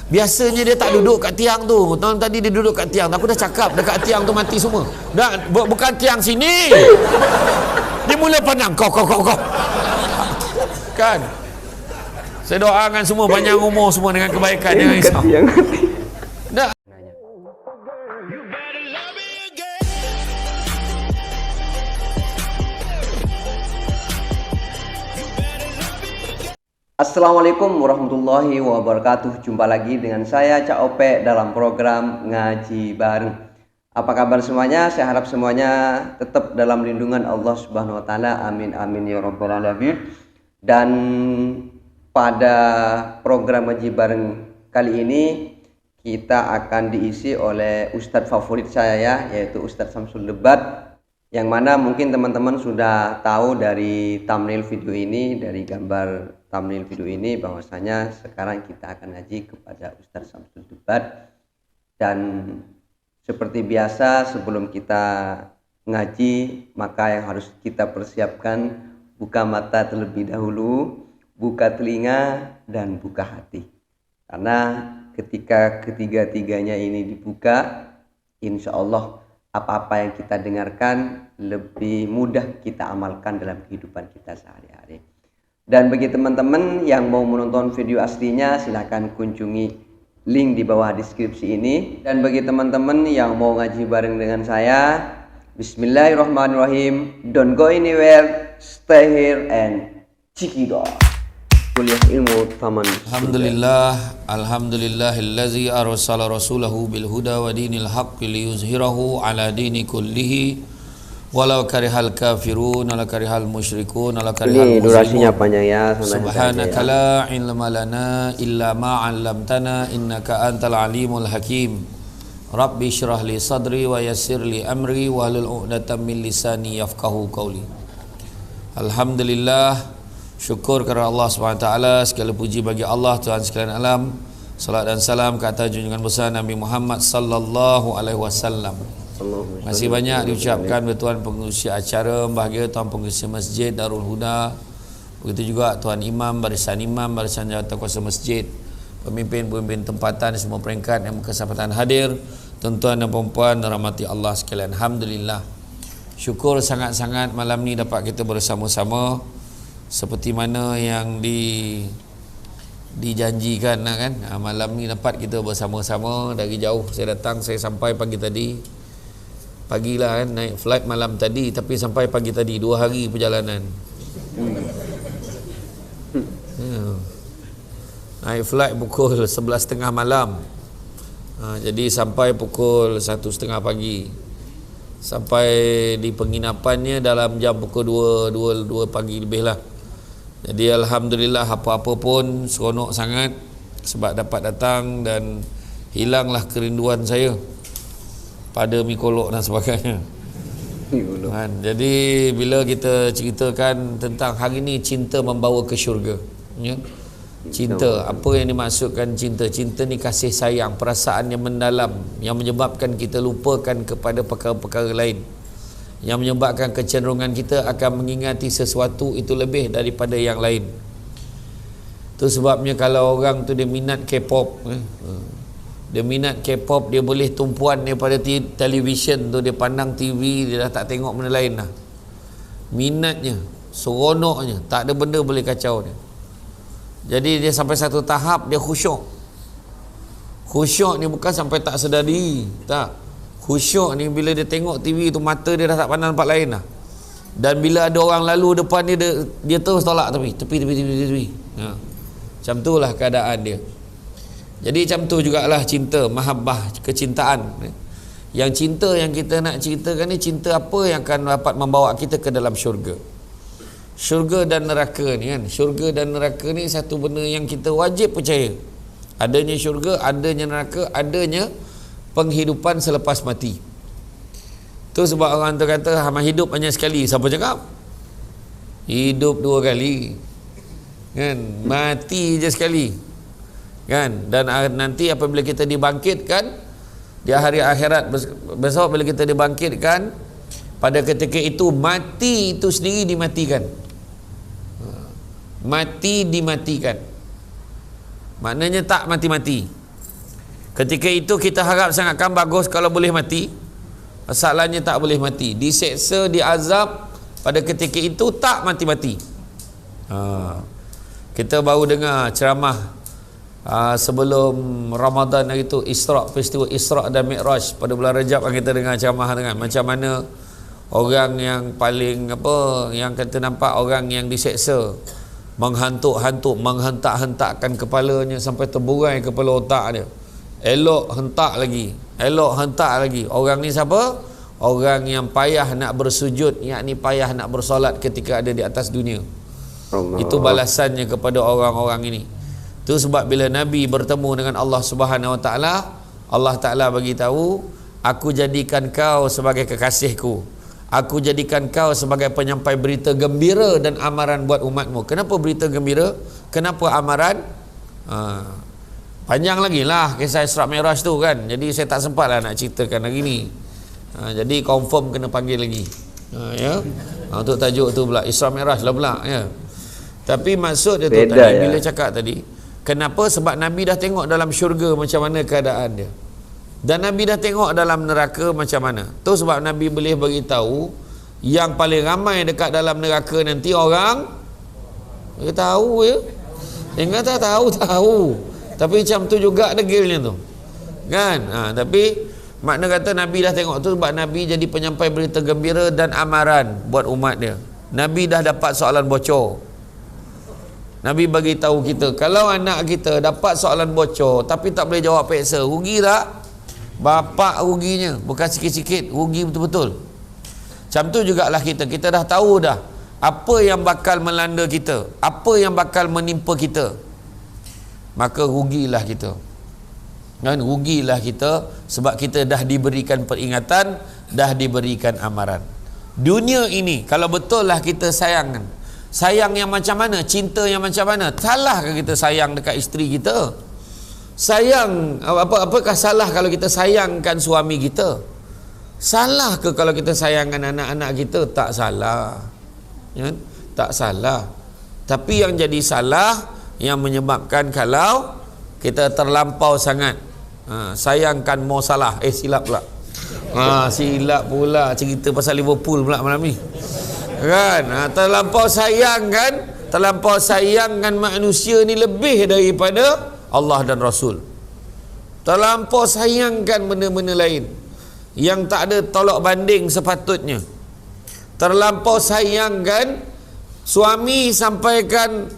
Biasanya dia tak duduk kat tiang tu. Tahun tadi dia duduk kat tiang. Aku dah cakap dekat tiang tu mati semua. Dah bukan tiang sini. Dia mula pandang kau. Kan? Saya doakan semua panjang umur semua dengan kebaikan, jangan risau. Dah. Assalamualaikum warahmatullahi wabarakatuh. Jumpa lagi dengan saya Cak Ope dalam program Ngaji Bareng. Apa kabar semuanya? Saya harap semuanya tetap dalam lindungan Allah Subhanahu wa taala. Amin amin ya rabbal alamin. Dan pada program Ngaji Bareng kali ini kita akan diisi oleh ustadz favorit saya ya, yaitu Ustadz Samsul Debat. Yang mana mungkin teman-teman sudah tahu dari thumbnail video ini, dari gambar thumbnail video ini, bahwasanya sekarang kita akan ngaji kepada Ustadz Samsul Debat. Dan seperti biasa sebelum kita ngaji, maka yang harus kita persiapkan, buka mata terlebih dahulu, buka telinga, dan buka hati. Karena ketika ketiga-tiganya ini dibuka, insya Allah apa-apa yang kita dengarkan lebih mudah kita amalkan dalam kehidupan kita sehari-hari. Dan bagi teman-teman yang mau menonton video aslinya, silahkan kunjungi link di bawah deskripsi ini. Dan bagi teman-teman yang mau ngaji bareng dengan saya, bismillahirrahmanirrahim. Don't go anywhere, stay here and cikidot. Kuliah ilmu taman. Alhamdulillahillazi arsala rasulahu bil huda wa dinil haqqi liyuzhirahu ala dini kullihi walau karihal kafirun wala karihal musyrikun wala karihal muslimun. Ini durasinya panjang ya. Subhanaka la ilma lana illa ma 'allamtana innaka antal alimul hakim. Rabbi shrah li sadri wa yassir li amri wahlul 'uqdatam min lisani yafqahu qawli. Alhamdulillah, syukur kepada Allah SWT, segala puji bagi Allah Tuhan sekalian alam. Salat dan salam ke atas junjungan besar Nabi Muhammad sallallahu alaihi wasallam. Masih banyak diucapkan oleh tuan pengurusi acara bahagia, tuan pengurusi masjid Darul Huda, begitu juga tuan imam, barisan jawatankuasa masjid, pemimpin-pemimpin tempatan semua peringkat yang berkesempatan hadir, tuan-tuan dan puan-puan rahmati Allah sekalian. Alhamdulillah, syukur sangat-sangat malam ni dapat kita bersama-sama seperti mana yang dijanjikan kan. Malam ni dapat kita bersama-sama. Dari jauh saya datang, saya sampai pagi tadi, pagilah kan, naik flight malam tadi, tapi sampai pagi tadi, 2 hari perjalanan. Naik flight pukul 11.30 malam, jadi sampai pukul 1.30 pagi. Sampai di penginapannya dalam jam pukul 2 pagi lebih lah. Jadi alhamdulillah, apa-apa pun seronok sangat sebab dapat datang dan hilanglah kerinduan saya pada mikolog dan sebagainya. Jadi bila kita ceritakan tentang hari ini cinta membawa ke syurga, ya? Cinta, apa yang dimaksudkan cinta? Cinta ni kasih sayang, perasaan yang mendalam yang menyebabkan kita lupakan kepada perkara-perkara lain, yang menyebabkan kecenderungan kita akan mengingati sesuatu itu lebih daripada yang lain. Itu sebabnya kalau orang tu dia minat K-pop, dia minat K-pop, dia boleh tumpuan daripada televisyen tu, dia pandang TV, dia dah tak tengok benda lain dah. Minatnya, seronoknya, tak ada benda boleh kacau dia. Jadi dia sampai satu tahap dia khusyuk. Khusyuk ni bukan sampai tak sedar diri, tak. Khusyuk ni bila dia tengok TV tu, mata dia dah tak pandang tempat lain dah. Dan bila ada orang lalu depan dia terus tolak tepi. Ha. Macam tu lah keadaan dia. Jadi macam tu jugalah cinta, mahabbah, kecintaan. Yang cinta yang kita nak ceritakan ni, cinta apa yang akan dapat membawa kita ke dalam syurga. Syurga dan neraka ni kan. Syurga dan neraka ni satu benda yang kita wajib percaya. Adanya syurga, adanya neraka, adanya penghidupan selepas mati. Tu sebab orang tu kata hidup hanya sekali. Siapa cakap? Hidup 2 kali kan, mati je sekali kan. Dan nanti apabila kita dibangkitkan di hari akhirat besok, bila kita dibangkitkan, pada ketika itu mati itu sendiri dimatikan. Mati dimatikan, maknanya tak mati-mati. Ketika itu kita harap sangatkan bagus kalau boleh mati. Masalahnya tak boleh mati. Diseksa, diazab pada ketika itu tak mati-mati. Kita baru dengar ceramah sebelum Ramadan hari itu, peristiwa Isra' dan Mi'raj pada bulan Rajab, kita dengar ceramah dengan macam mana orang yang paling yang kita nampak orang yang diseksa, menghantuk-hantuk, menghentak-hentakkan kepalanya sampai terburai kepala otak dia. Elok hentak lagi. Orang ni siapa? Orang yang payah nak bersujud, yakni payah nak bersolat ketika ada di atas dunia. Allah. Itu balasannya kepada orang-orang ini. Itu sebab bila Nabi bertemu dengan Allah Subhanahu Wa Taala, Allah Taala bagi tahu, aku jadikan kau sebagai kekasihku. Aku jadikan kau sebagai penyampai berita gembira dan amaran buat umatmu. Kenapa berita gembira? Kenapa amaran? Panjang lagi lah kisah Isra' Mi'raj tu kan. Jadi saya tak sempat lah nak ceritakan hari ni. Jadi confirm kena panggil lagi. Ya. Untuk tajuk tu pula Isra' Mi'raj lah pula ya. Tapi maksud dia tu tadi ya. Bila cakap tadi, kenapa? Sebab Nabi dah tengok dalam syurga macam mana keadaan dia. Dan Nabi dah tengok dalam neraka macam mana. Tu sebab Nabi boleh beritahu yang paling ramai dekat dalam neraka nanti orang dia tahu ya. Ingat tak tahu. Tapi macam tu juga degilnya tu. Kan? Tapi makna kata Nabi dah tengok tu sebab Nabi jadi penyampai berita gembira dan amaran buat umat dia. Nabi dah dapat soalan bocor. Nabi bagi tahu kita, kalau anak kita dapat soalan bocor tapi tak boleh jawab peksa, rugi tak? Bapak ruginya, bukan sikit-sikit, rugi betul-betul. Macam tu jugalah kita dah tahu dah apa yang bakal melanda kita, apa yang bakal menimpa kita. Maka rugilah kita. Dan rugilah kita sebab kita dah diberikan peringatan, dah diberikan amaran. Dunia ini kalau betul lah kita sayang yang macam mana, cinta yang macam mana? Salahkah kita sayang dekat isteri kita? Sayang, apakah salah kalau kita sayangkan suami kita? Salah ke kalau kita sayangkan anak-anak kita? Tak salah ya? Tak salah. Tapi yang jadi salah, yang menyebabkan kalau kita terlampau sangat sayangkan Mo Salah. Silap pula. Silap pula cerita pasal Liverpool pula malam ni kan. Terlampau sayangkan manusia ni lebih daripada Allah dan Rasul. Terlampau sayangkan benda-benda lain yang tak ada tolak banding sepatutnya. Terlampau sayangkan suami sampaikan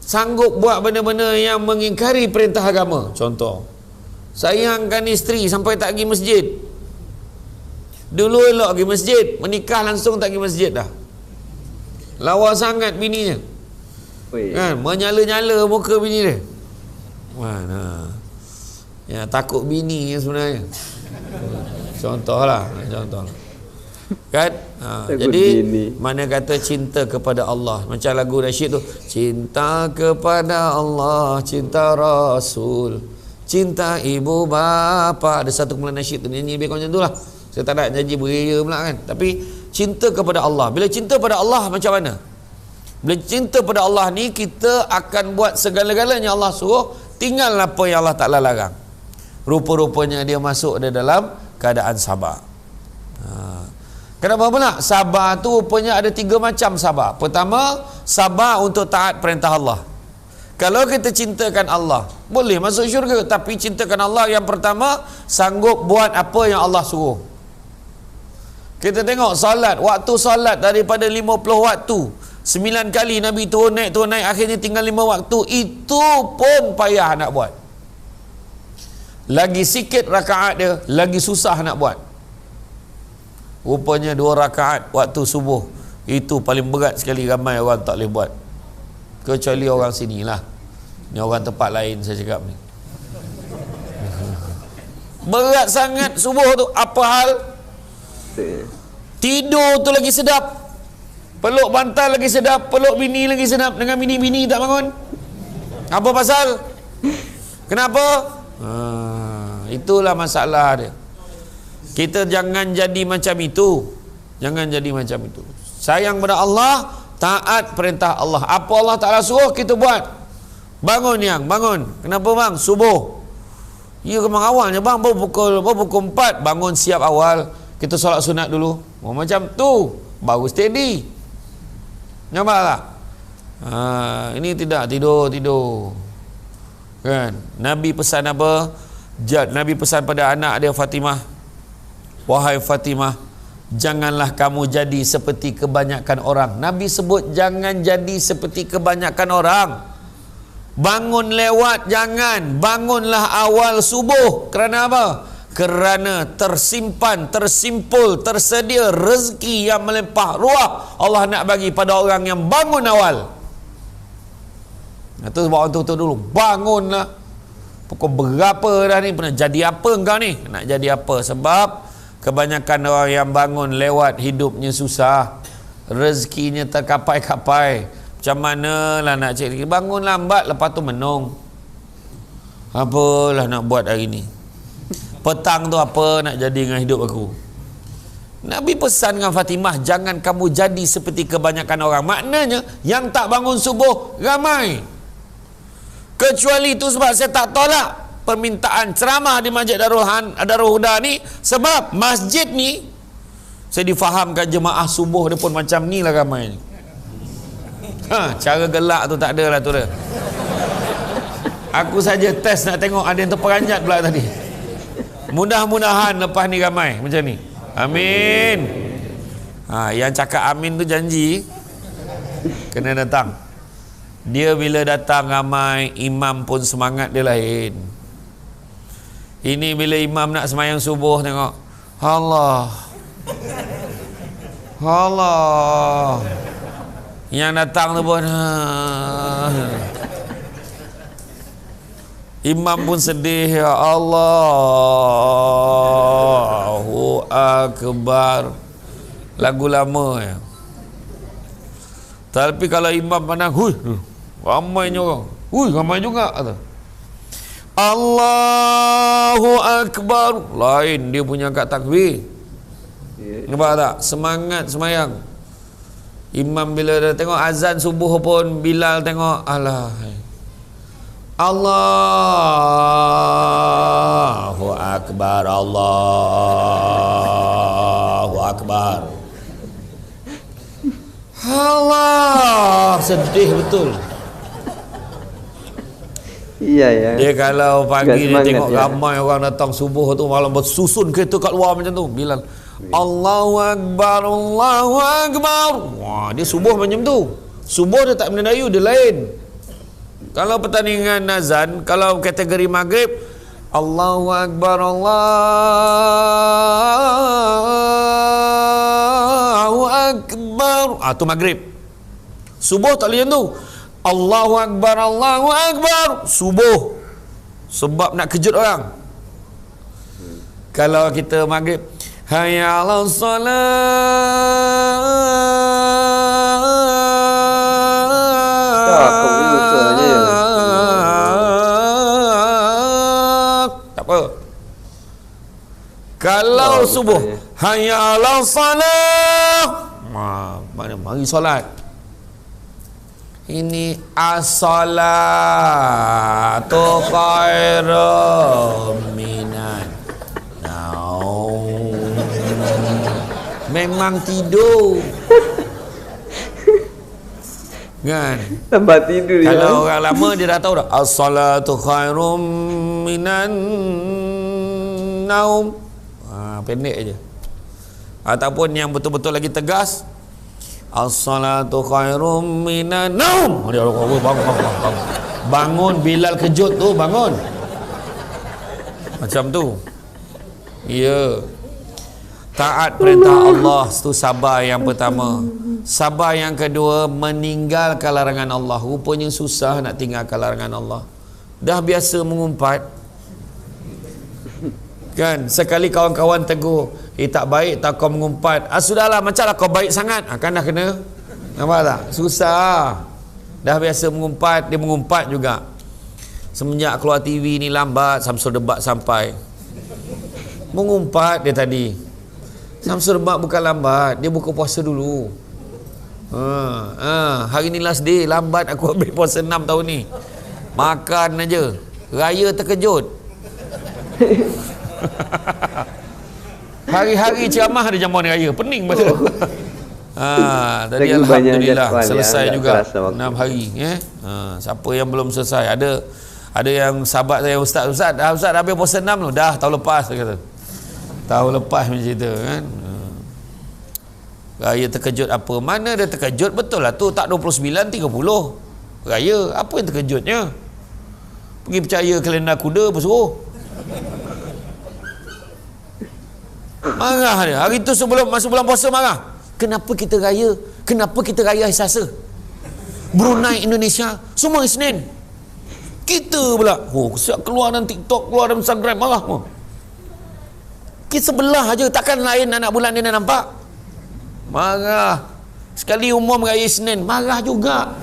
sanggup buat benda-benda yang mengingkari perintah agama. Contoh, sayangkan isteri sampai tak pergi masjid. Dulu elok pergi masjid, menikah langsung tak pergi masjid dah. Lawa sangat bininya kan, menyala-nyala muka bini dia. Mana ya, takut bini sebenarnya. Contohlah kan. Jadi bini. Mana kata cinta kepada Allah, macam lagu nasyid tu, cinta kepada Allah, cinta Rasul, cinta ibu bapa. Ada satu kumpulan nasyid tu nyanyi lebih macam tu lah. Saya tak nak janji beria pula kan. Tapi cinta kepada Allah, bila cinta pada Allah macam mana? Bila cinta pada Allah ni, kita akan buat segala-galanya Allah suruh, tinggal apa yang Allah Ta'ala larang. Rupa-rupanya dia masuk dalam keadaan sabar. Kenapa pula? Sabar tu rupanya ada 3 macam sabar. Pertama, sabar untuk taat perintah Allah. Kalau kita cintakan Allah, boleh masuk syurga. Tapi cintakan Allah yang pertama, sanggup buat apa yang Allah suruh. Kita tengok solat, waktu solat daripada 50 waktu, 9 kali Nabi turun naik, akhirnya tinggal 5 waktu. Itu pun payah nak buat. Lagi sikit rakaat dia, lagi susah nak buat. Rupanya 2 rakaat waktu subuh, itu paling berat sekali, ramai orang tak boleh buat. Kecuali orang sini lah. Ni orang tempat lain saya cakap ni. Berat sangat subuh tu. Apa hal? Tidur tu lagi sedap, peluk bantal lagi sedap, peluk bini lagi sedap. Dengan bini tak bangun. Apa pasal? Kenapa? Itulah masalah dia. Kita jangan jadi macam itu. Sayang pada Allah, taat perintah Allah. Apa Allah Ta'ala suruh kita buat. Bangun. Kenapa bang? Subuh. Ya memang awalnya bang, baru pukul 4 bangun siap awal, kita solat sunat dulu. Macam tu baru steady. Nampak tak? Ini tidak tidur kan. Nabi pesan apa? Nabi pesan pada anak dia Fatimah, wahai Fatimah, janganlah kamu jadi seperti kebanyakan orang. Nabi sebut jangan jadi seperti kebanyakan orang. Bangun lewat jangan, bangunlah awal subuh. Kerana apa? Kerana tersimpan, tersimpul, tersedia rezeki yang melimpah ruah Allah nak bagi pada orang yang bangun awal. Itu sebab orang tu dulu, bangunlah. Pukul berapa dah ni, pernah jadi apa engkau ni? Nak jadi apa? Sebab kebanyakan orang yang bangun lewat hidupnya susah, rezekinya terkapai-kapai. Macam mana lah nak cari? Bangun lambat, lepas tu menung. Apalah nak buat hari ni? Petang tu apa nak jadi dengan hidup aku? Nabi pesan dengan Fatimah, jangan kamu jadi seperti kebanyakan orang. Maknanya yang tak bangun subuh ramai. Kecuali itu sebab saya tak tolak permintaan ceramah di Masjid Darul Huda ni, sebab masjid ni saya difahamkan jemaah subuh dia pun macam ni lah ramai ni. Cara gelak tu tak ada lah tu dah. Aku saja test nak tengok ada yang terperanjat pula tadi. Mudah-mudahan lepas ni ramai macam ni. Amin. Yang cakap amin tu janji kena datang. Dia bila datang ramai, imam pun semangat dia lain. Ini bila imam nak sembahyang subuh, tengok Allah yang datang tu pun imam pun sedih, ya Allahu Akbar, lagu lama ya. Tapi kalau imam pandang, ramainya orang, ramai juga kata. Allahu Akbar, lain dia punya kat takbir. Nampak tak? Semangat semayang. Imam bila dah tengok azan subuh pun, Bilal tengok, alah, Allahu Akbar, Allahu Akbar. Allah, sedih betul. Iya ya. Dia kalau pagi dia tengok ya, ramai orang datang subuh tu, malam bersusun kereta kat luar macam tu, Bilal, Allahu Akbar, Allahu Akbar. Wah, dia subuh macam tu. Subuh dia tak Melayu, dia lain. Kalau pertandingan azan, kalau kategori maghrib, Allahu Akbar, Allahu Akbar. Tu maghrib. Subuh tak boleh macam tu. Allahu Akbar, Allahu Akbar, subuh. Sebab nak kejut orang. Kalau kita maghrib, hayya 'alas salat. Tak apa. Kalau subuh, hayya 'alas salat, mari solat. Ini as-salatu khairum minan naum. Memang tidur kan? Tambah tidur ya. Kalau orang lama dia dah tahu dah, as-salatu khairum minan naum. Pendek aje. Ataupun yang betul-betul lagi tegas, as-salatu khairum minan naum. Bangun. Bangun, Bilal kejut tu, bangun. Macam tu. Ya. Taat perintah Allah tu sabar yang pertama. Sabar yang kedua, meninggalkan larangan Allah. Rupanya susah nak tinggalkan larangan Allah. Dah biasa mengumpat. Kan, sekali kawan-kawan tegur, tak baik tak kau mengumpat. Sudahlah, macamlah kau baik sangat. Kan dah kena. Nampak tak? Susah. Dah biasa mengumpat, dia mengumpat juga. Semenjak keluar TV ni lambat, Samsul Debat sampai. Mengumpat dia tadi. Samsul Debat bukan lambat, dia buka puasa dulu. Hari ni last day, lambat aku ambil puasa 6 tahun ni. Makan aja. Raya terkejut. Hari-hari ceramah ada jamuan raya, pening betul. Tadi Lagi alhamdulillah banyak selesai ya, juga waktu. 6 hari siapa yang belum selesai, ada yang sahabat saya, ustaz dah habis puasa 6 tu, dah tahun lepas dia kata. Tahun lepas macam itu kan. Raya terkejut apa? Mana dia terkejut, betul lah tu, tak 29 30 raya, apa yang terkejutnya? Pergi percaya kalender kuda apa suruh? Marah dia. Hari tu sebelum masuk bulan puasa marah. Kenapa kita raya? Kenapa kita raya hari Selasa? Brunei, Indonesia semua hari Senin. Kita pula siap keluar dalam TikTok, keluar dalam Instagram, marah pun. Kita sebelah aja, takkan lain anak bulan dia nak nampak. Marah. Sekali umum raya Senin, marah juga.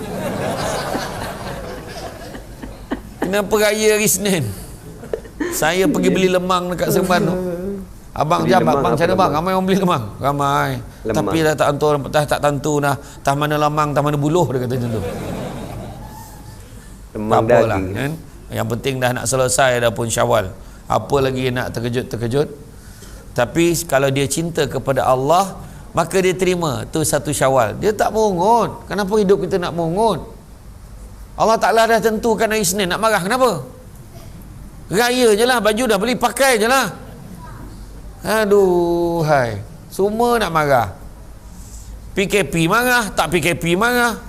Kenapa raya hari Senin? Saya pergi beli lemang dekat Seremban tu. Abang jam, abang macam mana bang? Ramai orang beli lemang. Ramai. Lemang. Tapi dah tak tentu dah. Tah mana lemang, tah mana buluh, dia kata macam tu. Lemang apalah, daging. kan? Yang penting dah nak selesai dah pun Syawal. Apa lagi nak terkejut-terkejut? Tapi kalau dia cinta kepada Allah, maka dia terima. Tu satu Syawal. Dia tak mungut. Kenapa hidup kita nak mungut? Allah Ta'ala dah tentukan hari Senin. Nak marah kenapa? Raya je lah. Baju dah beli, pakai je lah. Aduh, hai. Semua nak marah. PKP marah, tak PKP marah.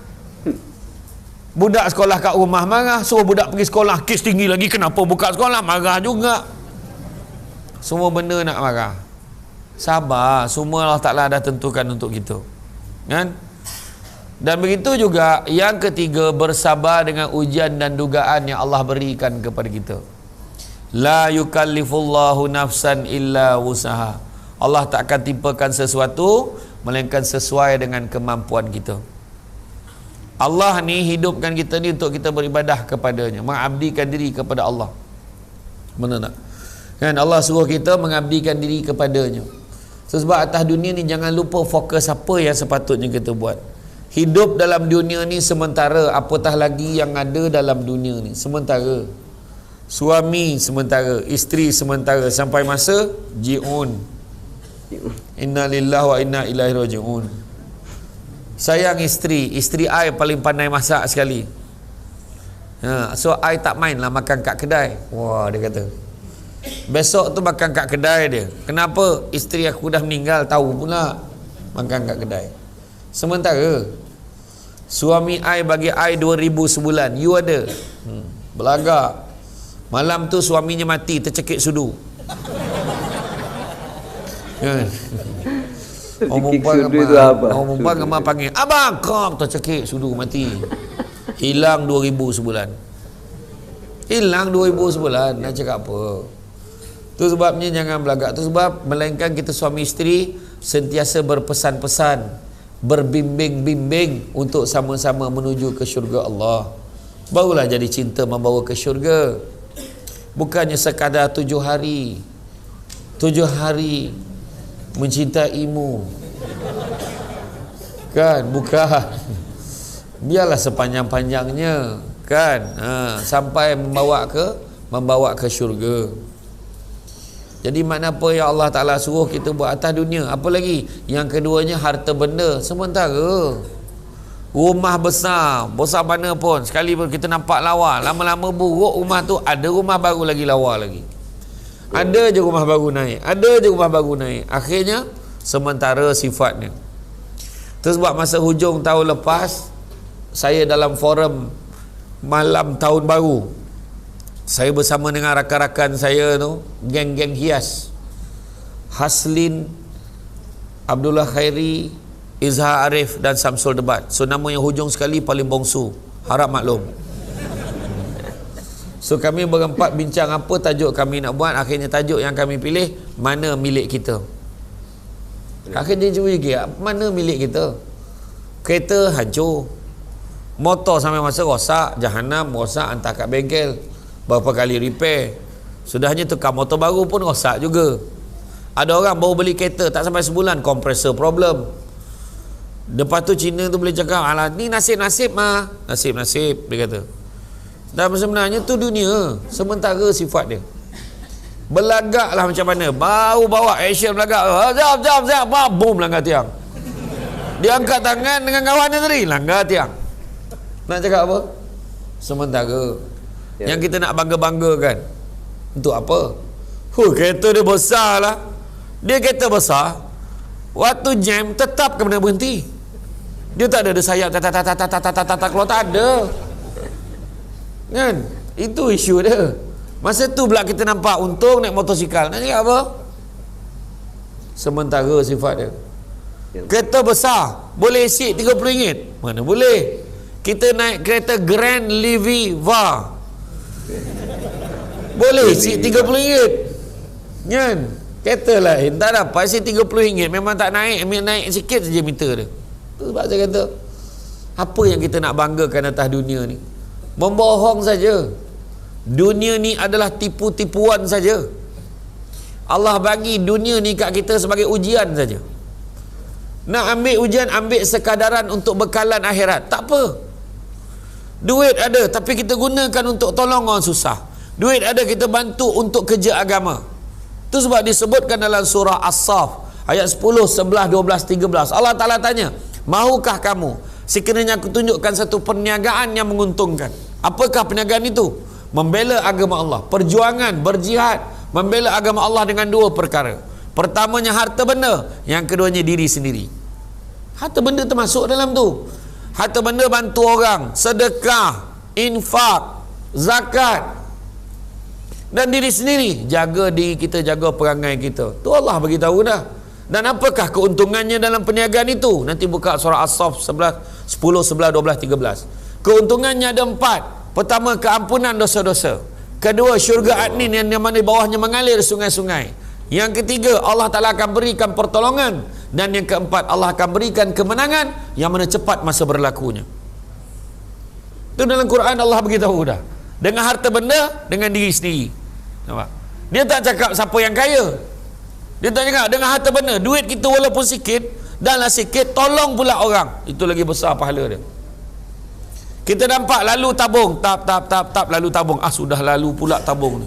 Budak sekolah kat rumah marah, suruh budak pergi sekolah, kes tinggi lagi, kenapa buka sekolah, marah juga. Semua benda nak marah. Sabar, semua Allah Ta'ala dah tentukan untuk kita. Kan? Dan begitu juga yang ketiga, bersabar dengan ujian dan dugaan yang Allah berikan kepada kita. La yukallifullahu nafsan illa wusaha. Allah tak akan timpakan sesuatu melainkan sesuai dengan kemampuan kita. Allah ni hidupkan kita ni untuk kita beribadah kepadanya, mengabdikan diri kepada Allah. Benar tak? Kan Allah suruh kita mengabdikan diri kepadanya. Sebab atas dunia ni jangan lupa fokus apa yang sepatutnya kita buat. Hidup dalam dunia ni sementara, apatah lagi yang ada dalam dunia ni sementara. Suami sementara, isteri sementara, sampai masa ji'un. Inna lillahi wa inna ilaihi raji'un. Sayang isteri I paling pandai masak sekali. So I tak main lah makan kat kedai. Wah, dia kata. Besok tu makan kat kedai dia. Kenapa? Isteri aku dah meninggal, tahu pula makan kat kedai. Sementara suami I bagi I 2,000 sebulan, you ada. Belagak. Malam tu suaminya mati tercekik sudu. Kan? Orang perempuan gemar panggil, abang, kau tercekik sudu mati. Hilang 2,000 sebulan. Hilang 2,000 sebulan. Nak cakap apa? Tu sebabnya jangan belagak. Tu sebab melainkan kita suami isteri sentiasa berpesan-pesan, berbimbing-bimbing untuk sama-sama menuju ke syurga Allah. Barulah jadi cinta membawa ke syurga. Bukannya sekadar 7 hari mencintaimu, kan? Bukan. Biarlah sepanjang-panjangnya, kan? Sampai membawa ke syurga. Jadi makna apa yang Allah Ta'ala suruh kita buat atas dunia. Apa lagi? Yang keduanya harta benda sementara. Rumah besar mana pun, sekali pun kita nampak lawa, lama-lama buruk rumah tu, ada rumah baru lagi lawa lagi. Ada je rumah baru naik, akhirnya sementara sifatnya. Terus buat masa hujung tahun lepas, saya dalam forum malam tahun baru, saya bersama dengan rakan-rakan saya tu, geng-geng hias, Haslin, Abdullah Khairi, Izhar Arif dan Samsul Debat. So nama yang hujung sekali paling bongsu, harap maklum. So kami berempat bincang apa tajuk kami nak buat. Akhirnya tajuk yang kami pilih, mana milik kita. Akhirnya cuba lagi, mana milik kita. Kereta hancur, motor sampai masa rosak, jahanam, rosak, hantar kat bengkel, berapa kali repair. Sudahnya tukar motor baru pun rosak juga. Ada orang baru beli kereta tak sampai sebulan, kompresor problem. Lepas tu Cina tu boleh cakap, alah ni nasib-nasib mah. Nasib-nasib, dia kata. Dan sebenarnya tu dunia, sementara sifat dia. Belagak lah macam mana. Baru bawa action belagak. Jap. Boom, langgar tiang. Dia angkat tangan dengan kawan dia tadi. Langgar tiang. Nak cakap apa? Sementara. Yang kita nak bangga-banggakan. Untuk apa? Kereta dia besar lah. Dia kereta besar. Waktu jam, tetap kena berhenti. Dia tak ada sayap. Keluar tak ada. Kan? Itu isu dia. Masa tu pula kita nampak untung naik motosikal. Nak cakap apa? Sementara sifat dia. Kereta besar boleh isi RM30. Mana boleh? Kita naik kereta Grand Liviva. Boleh isi RM30. Kan? Kereta lain tak dapat isi RM30. Memang tak naik. Naik sikit saja meter dia. Itu sebab saya kata, apa yang kita nak banggakan atas dunia ni? Membohong saja. Dunia ni adalah tipu-tipuan saja. Allah bagi dunia ni kat kita sebagai ujian saja. Nak ambil ujian, ambil sekadaran untuk bekalan akhirat. Tak apa. Duit ada, tapi kita gunakan untuk tolong orang susah. Duit ada, kita bantu untuk kerja agama. Itu sebab disebutkan dalam surah As-Saff ayat 10, 11, 12, 13. Allah Ta'ala tanya, mahukah kamu sekiranya aku tunjukkan satu perniagaan yang menguntungkan? Apakah perniagaan itu? Membela agama Allah, perjuangan, berjihad, membela agama Allah dengan dua perkara. Pertamanya harta benda, yang keduanya diri sendiri. Harta benda termasuk dalam tu. Harta benda bantu orang, sedekah, infak, zakat. Dan diri sendiri, jaga diri kita, jaga perangai kita. Tu Allah bagi tahu dah. Dan apakah keuntungannya dalam perniagaan itu? Nanti buka surah As-Saff 10, 11, 12, 13. Keuntungannya ada 4. Pertama, keampunan dosa-dosa. Kedua, syurga adnin yang mana di bawahnya mengalir sungai-sungai. Yang ketiga, Allah Ta'ala akan berikan pertolongan. Dan yang keempat, Allah akan berikan kemenangan yang mana cepat masa berlakunya. Itu dalam Quran Allah beritahu dah. Dengan harta benda, dengan diri sendiri. Nampak? Dia tak cakap siapa yang kaya. Dia tak cakap dengan harta benda. Duit kita walaupun sikit, danlah sikit, tolong pula orang. Itu lagi besar pahala dia. Kita nampak lalu tabung, tap, lalu tabung. Sudah lalu pula tabung ni.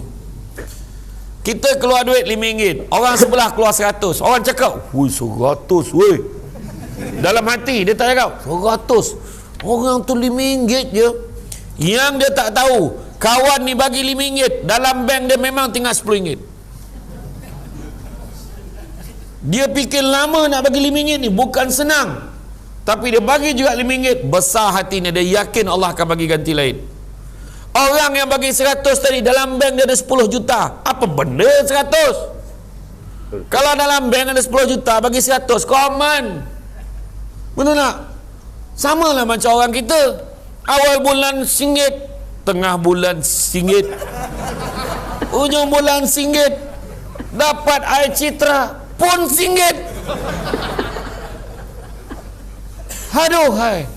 Kita keluar duit RM5. Orang sebelah keluar 100. Orang cakap, "Wui, 100 weh." Dalam hati dia tak cakap 100. Orang tu RM5 je. Yang dia tak tahu, kawan ni bagi RM5, dalam bank dia memang tinggal RM10. Dia fikir lama nak bagi RM5 ni, bukan senang. Tapi dia bagi juga RM5, besar hatinya, dia yakin Allah akan bagi ganti lain. Orang yang bagi 100 tadi, dalam bank dia ada 10 juta. Apa benda 100? Kalau dalam bank ada 10 juta, bagi 100, common. Betul tak? Sama lah macam orang kita. Awal bulan RM1, tengah bulan RM1, ujung bulan RM1, dapat air citra pun RM1. Aduh, hai.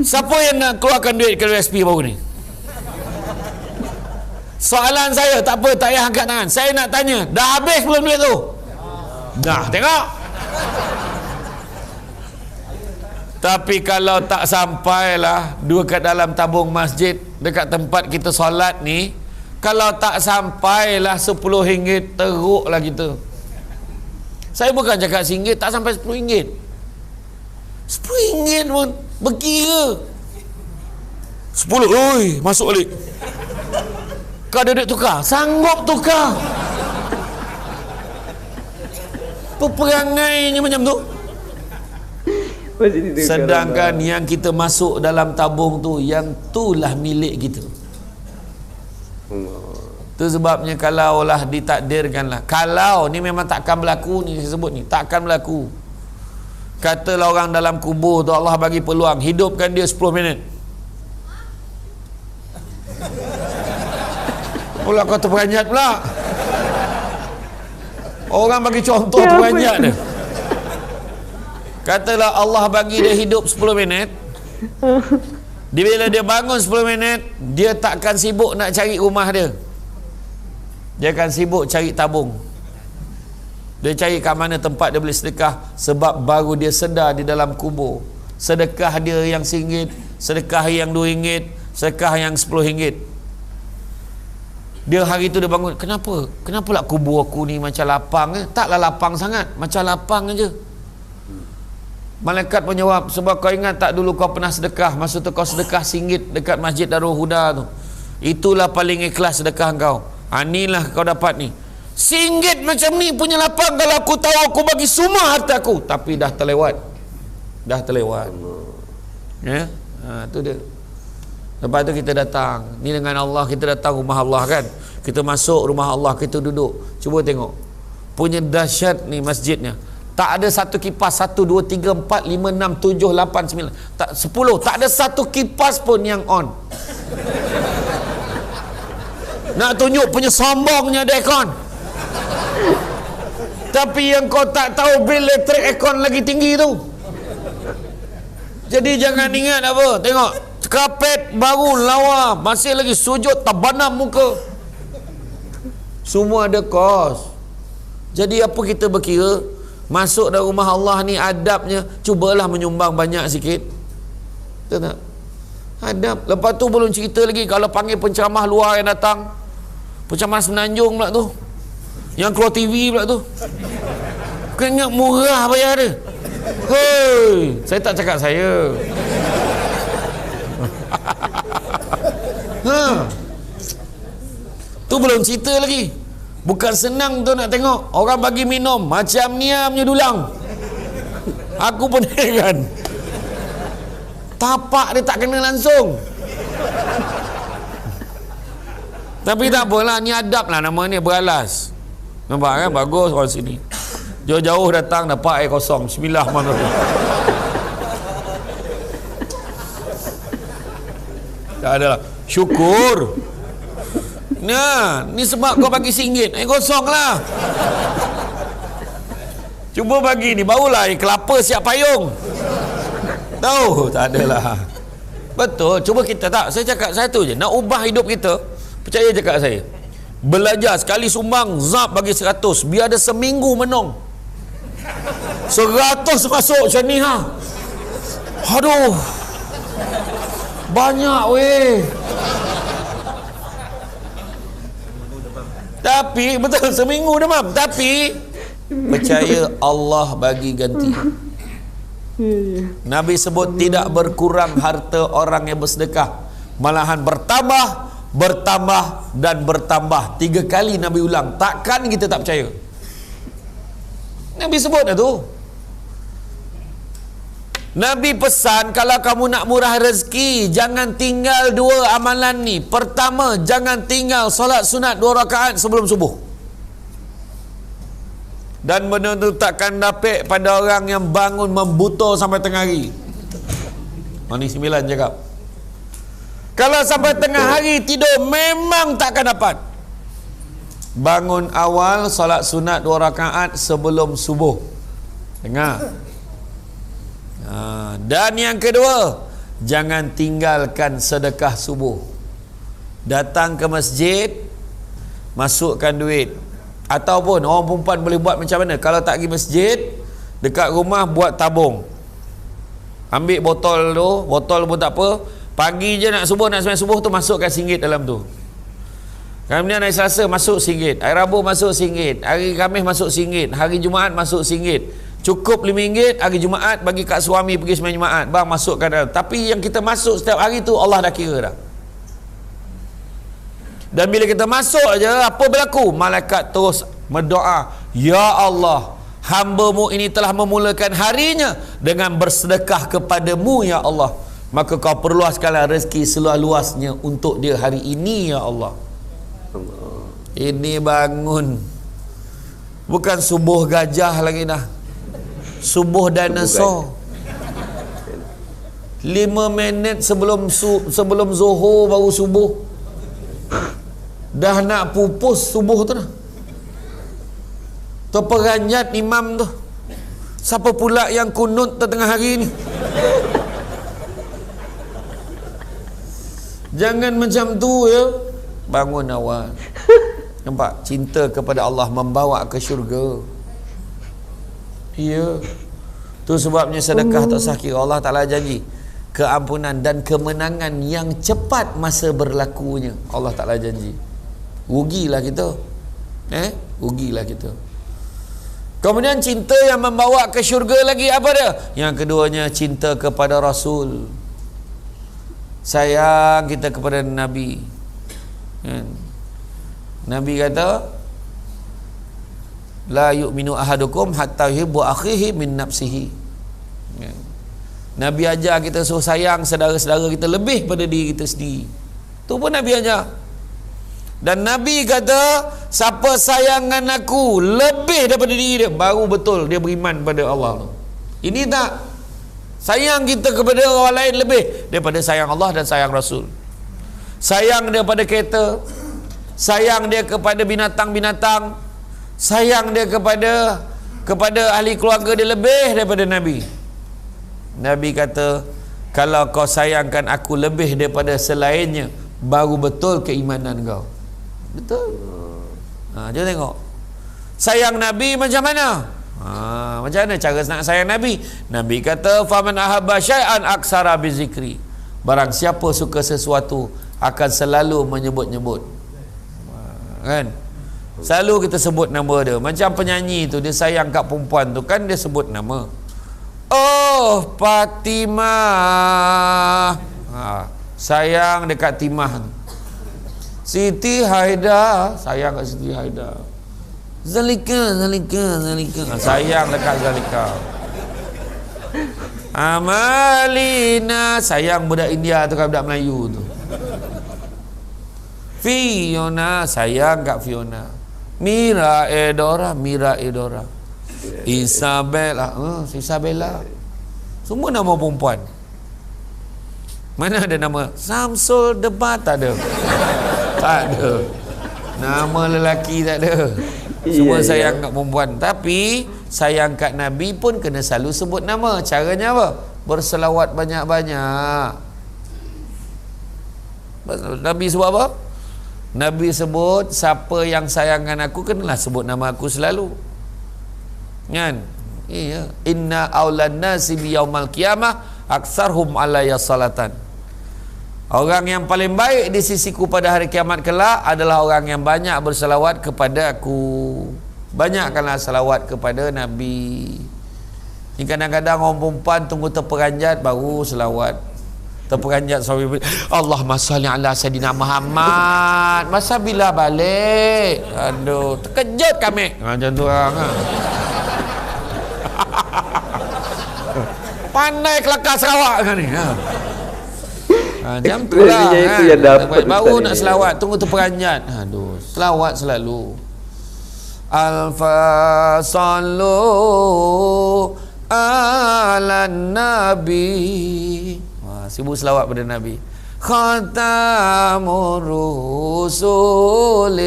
Siapa yang nak keluarkan duit ke USP baru ni? Soalan saya, tak apa, tak payah angkat tangan. Saya nak tanya, dah habis belum duit tu? Dah, tengok. Tapi kalau tak sampailah dua kat dalam tabung masjid dekat tempat kita solat ni, kalau tak sampailah RM10, teruklah kita. Saya bukan cakap RM1, tak sampai RM10. RM10 pun berkira. 10, oi, masuk balik. Kau ada duit tukar? Sanggup tukar. Perangainya macam tu. Sedangkan yang kita masuk dalam tabung tu, yang itulah milik kita. Itu sebabnya kalau lah ditakdirkanlah, kalau ni memang takkan berlaku ni, saya sebut ni takkan berlaku. Katalah orang dalam kubur tu Allah bagi peluang, hidupkan dia 10 minit. Pula kau terperanjat pula. Orang bagi contoh terperanjat dia. Katalah Allah bagi dia hidup 10 minit. Bila dia bangun 10 minit, dia takkan sibuk nak cari rumah dia. Dia akan sibuk cari tabung. Dia cari kat mana tempat dia boleh sedekah. Sebab baru dia sedar di dalam kubur, sedekah dia yang RM1, sedekah yang RM2, sedekah yang RM10. Dia hari tu dia bangun, kenapa lah kubur aku ni macam lapang taklah lapang sangat, macam lapang aja. Malaikat pun jawab, sebab kau ingat tak dulu kau pernah sedekah, masa tu kau sedekah RM1 dekat Masjid Darul Huda tu, itulah paling ikhlas sedekah kau. Inilah kau dapat ni RM1 macam ni punya lapang. Kalau aku tahu aku bagi semua harta aku, tapi dah terlewat ya. Tu dia. Lepas tu kita datang ni dengan Allah, kita datang rumah Allah kan, kita masuk rumah Allah, kita duduk, cuba tengok punya dahsyat ni masjidnya. Tak ada satu kipas, 1, 2, 3, 4, 5, 6, 7, 8, 9, tak, 10, tak ada satu kipas pun yang on. Nak tunjuk punya sombongnya ada aircon, tapi yang kau tak tahu bil elektrik aircon lagi tinggi tu. Jadi jangan ingat apa, tengok kapet baru lawa, masih lagi sujud terbanam muka, semua ada kos. Jadi apa kita berkira masuk dalam rumah Allah ni adabnya, cubalah menyumbang banyak sikit, betul tak? Adab. Lepas tu belum cerita lagi kalau panggil penceramah luar yang datang, penceramah Semenanjung pula tu, yang keluar TV pula tu, kena murah bayar dia. Hei, saya tak cakap saya. Tu belum cerita lagi. Bukan senang tu nak tengok orang bagi minum macam ni punya dulang. Aku pun heran, tapak dia tak kena langsung. Tapi tak apalah, ni adab lah nama ni, beralas. Nampak kan, bagus orang sini. Jauh-jauh datang dapat air kosong, bismillahirrahmanirrahim. Tak adalah, syukur. Nah, ni sebab kau bagi RM1, air kosong lah. Cuba bagi ni, barulah air kelapa siap payung. Tahu, tak adalah. Betul, cuba kita tak, saya cakap satu je, nak ubah hidup kita, percaya cakap saya, belajar sekali sumbang, zap bagi 100, biar ada seminggu menong. 100 masuk macam ni ha. Aduh, banyak weh. Tapi betul seminggu demam, tapi percaya Allah bagi ganti. Nabi sebut tidak berkurang harta orang yang bersedekah, malahan bertambah, bertambah dan bertambah. 3 kali Nabi ulang. Takkan kita tak percaya? Nabi sebut dah tu. Nabi pesan kalau kamu nak murah rezeki, jangan tinggal 2 amalan ni. Pertama, jangan tinggal solat sunat 2 rakaat sebelum subuh. Dan benda tu takkan dapat pada orang yang bangun membuta sampai tengah hari. Ni 9 cakap. Kalau sampai tengah hari tidur, memang takkan dapat. Bangun awal solat sunat 2 rakaat sebelum subuh. Dengar. Dan yang kedua, jangan tinggalkan sedekah subuh. Datang ke masjid, masukkan duit. Ataupun orang perempuan boleh buat macam mana? Kalau tak pergi masjid, dekat rumah buat tabung. Ambil botol tu, botol pun tak apa, pagi je nak subuh, nak sembahyang subuh tu masukkan RM1 dalam tu. Kemudian hari Selasa masuk RM1, hari Rabu masuk RM1, hari Khamis masuk RM1, hari Jumaat masuk RM1. Cukup RM5, hari Jumaat bagi kat suami pergi sembahyang Jumaat, bang masukkan dalam. Tapi yang kita masuk setiap hari tu Allah dah kira dah. Dan bila kita masuk aja, apa berlaku? Malaikat terus berdoa, ya Allah, hamba-Mu ini telah memulakan harinya dengan bersedekah kepadamu ya Allah, maka kau perluaskanlah rezeki seluas-luasnya untuk dia hari ini ya Allah. Ini bangun bukan subuh gajah lagi dah, subuh dinosaur. 5 minit sebelum zuhur baru subuh, dah nak pupus subuh tu dah. Terperanjat imam tu. Siapa pula yang kunut tengah hari ni? Jangan macam tu ya. Bangun awal. Nampak? Cinta kepada Allah membawa ke syurga. Ya. Tu sebabnya sedekah tak sah kira. Allah Ta'ala janji keampunan dan kemenangan yang cepat masa berlakunya. Allah Ta'ala janji. rugilah kita. Rugilah kita. Kemudian cinta yang membawa ke syurga lagi apa dia? Yang keduanya cinta kepada Rasul. Sayang kita kepada Nabi. Nabi kata, la yu'minu ahadukum hatta yuhibbu akhihi min nafsihi. Nabi ajar kita suruh sayang saudara-saudara kita lebih pada diri kita sendiri. Tu pun Nabi ajar. Dan Nabi kata, siapa sayangan aku lebih daripada diri dia, baru betul dia beriman pada Allah. Ini tak sayang kita kepada orang lain lebih daripada sayang Allah dan sayang Rasul. Sayang dia pada kereta, sayang dia kepada binatang-binatang, sayang dia kepada ahli keluarga dia lebih daripada Nabi. Nabi kata, kalau kau sayangkan aku lebih daripada selainnya, baru betul keimanan kau. Betul. Dia tengok sayang Nabi macam mana. Macam mana cara nak sayang Nabi? Nabi kata, faman ahabba syai'an aksara bizikri. Barang siapa suka sesuatu akan selalu menyebut-nyebut. Kan? Selalu kita sebut nama dia. Macam penyanyi tu, dia sayang kat perempuan tu kan, dia sebut nama. Oh Fatimah, sayang dekat Timah tu. Siti Haida, sayang kat Siti Haida. Zalika sayang dekat Zalika. Amalina, sayang budak India tu kan, budak Melayu tu. Fiona, sayang kat Fiona. Mira Edora. Isabella, semua nama perempuan. Mana ada nama Samsul Debat? Tak ada. Tak ada. Nama lelaki tak ada. Semua sayang kat perempuan. Tapi sayang kat Nabi pun kena selalu sebut nama. Caranya apa? Berselawat banyak-banyak. Nabi sebut apa? Nabi sebut, siapa yang sayangkan aku, kenalah sebut nama aku selalu. Kan? Iya. Inna aulan nasi bi yaumal qiyamah aksarhum alayya salatan. Orang yang paling baik di sisiku pada hari kiamat kelak adalah orang yang banyak berselawat kepada aku. Banyakkanlah selawat kepada Nabi. Ini kadang-kadang orang perempuan tunggu terperanjat baru selawat. Terperanjat suami, Allahumma salli ala Sayyidina Muhammad. Masa bila balik? Aduh, terkejut kami. Macam tu orang. Pandai kelakar Sarawak kan ni. Jam tu lah kan. Baru nak selawat, tunggu terperanjat. Aduh, selawat selalu. Alfa sallu ala Nabi. Sibuk selawat pada Nabi. Khatamur rusulil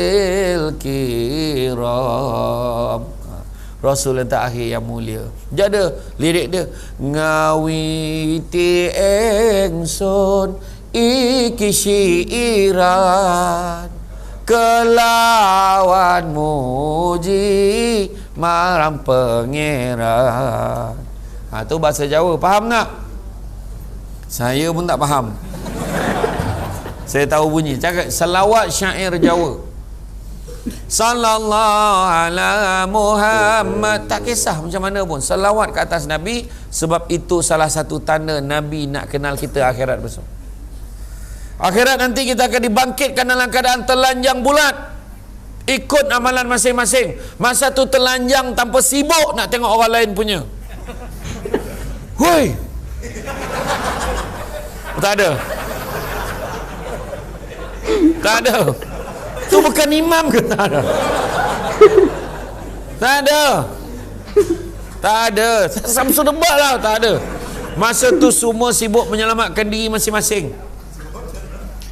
kiram. Rasul yang terakhir yang mulia. Dia ada lirik dia, ngawiti engsun iki syiiran kelawan muji marang pangeran. Tu bahasa Jawa, faham tak? Saya pun tak faham. Saya tahu bunyi. Cakap selawat syair Jawa. Sallallahu ala Muhammad. Tak kisah macam mana pun, selawat ke atas Nabi. Sebab itu salah satu tanda Nabi nak kenal kita akhirat besok. Akhirat nanti kita akan dibangkitkan dalam keadaan telanjang bulat, ikut amalan masing-masing. Masa tu telanjang tanpa sibuk nak tengok orang lain punya. Hoi, tak ada. Tak ada. Tu bukan imam ke? Tak ada. Tak ada. Tak ada. Samsul Debat lah. Tak ada. Masa tu semua sibuk menyelamatkan diri masing-masing.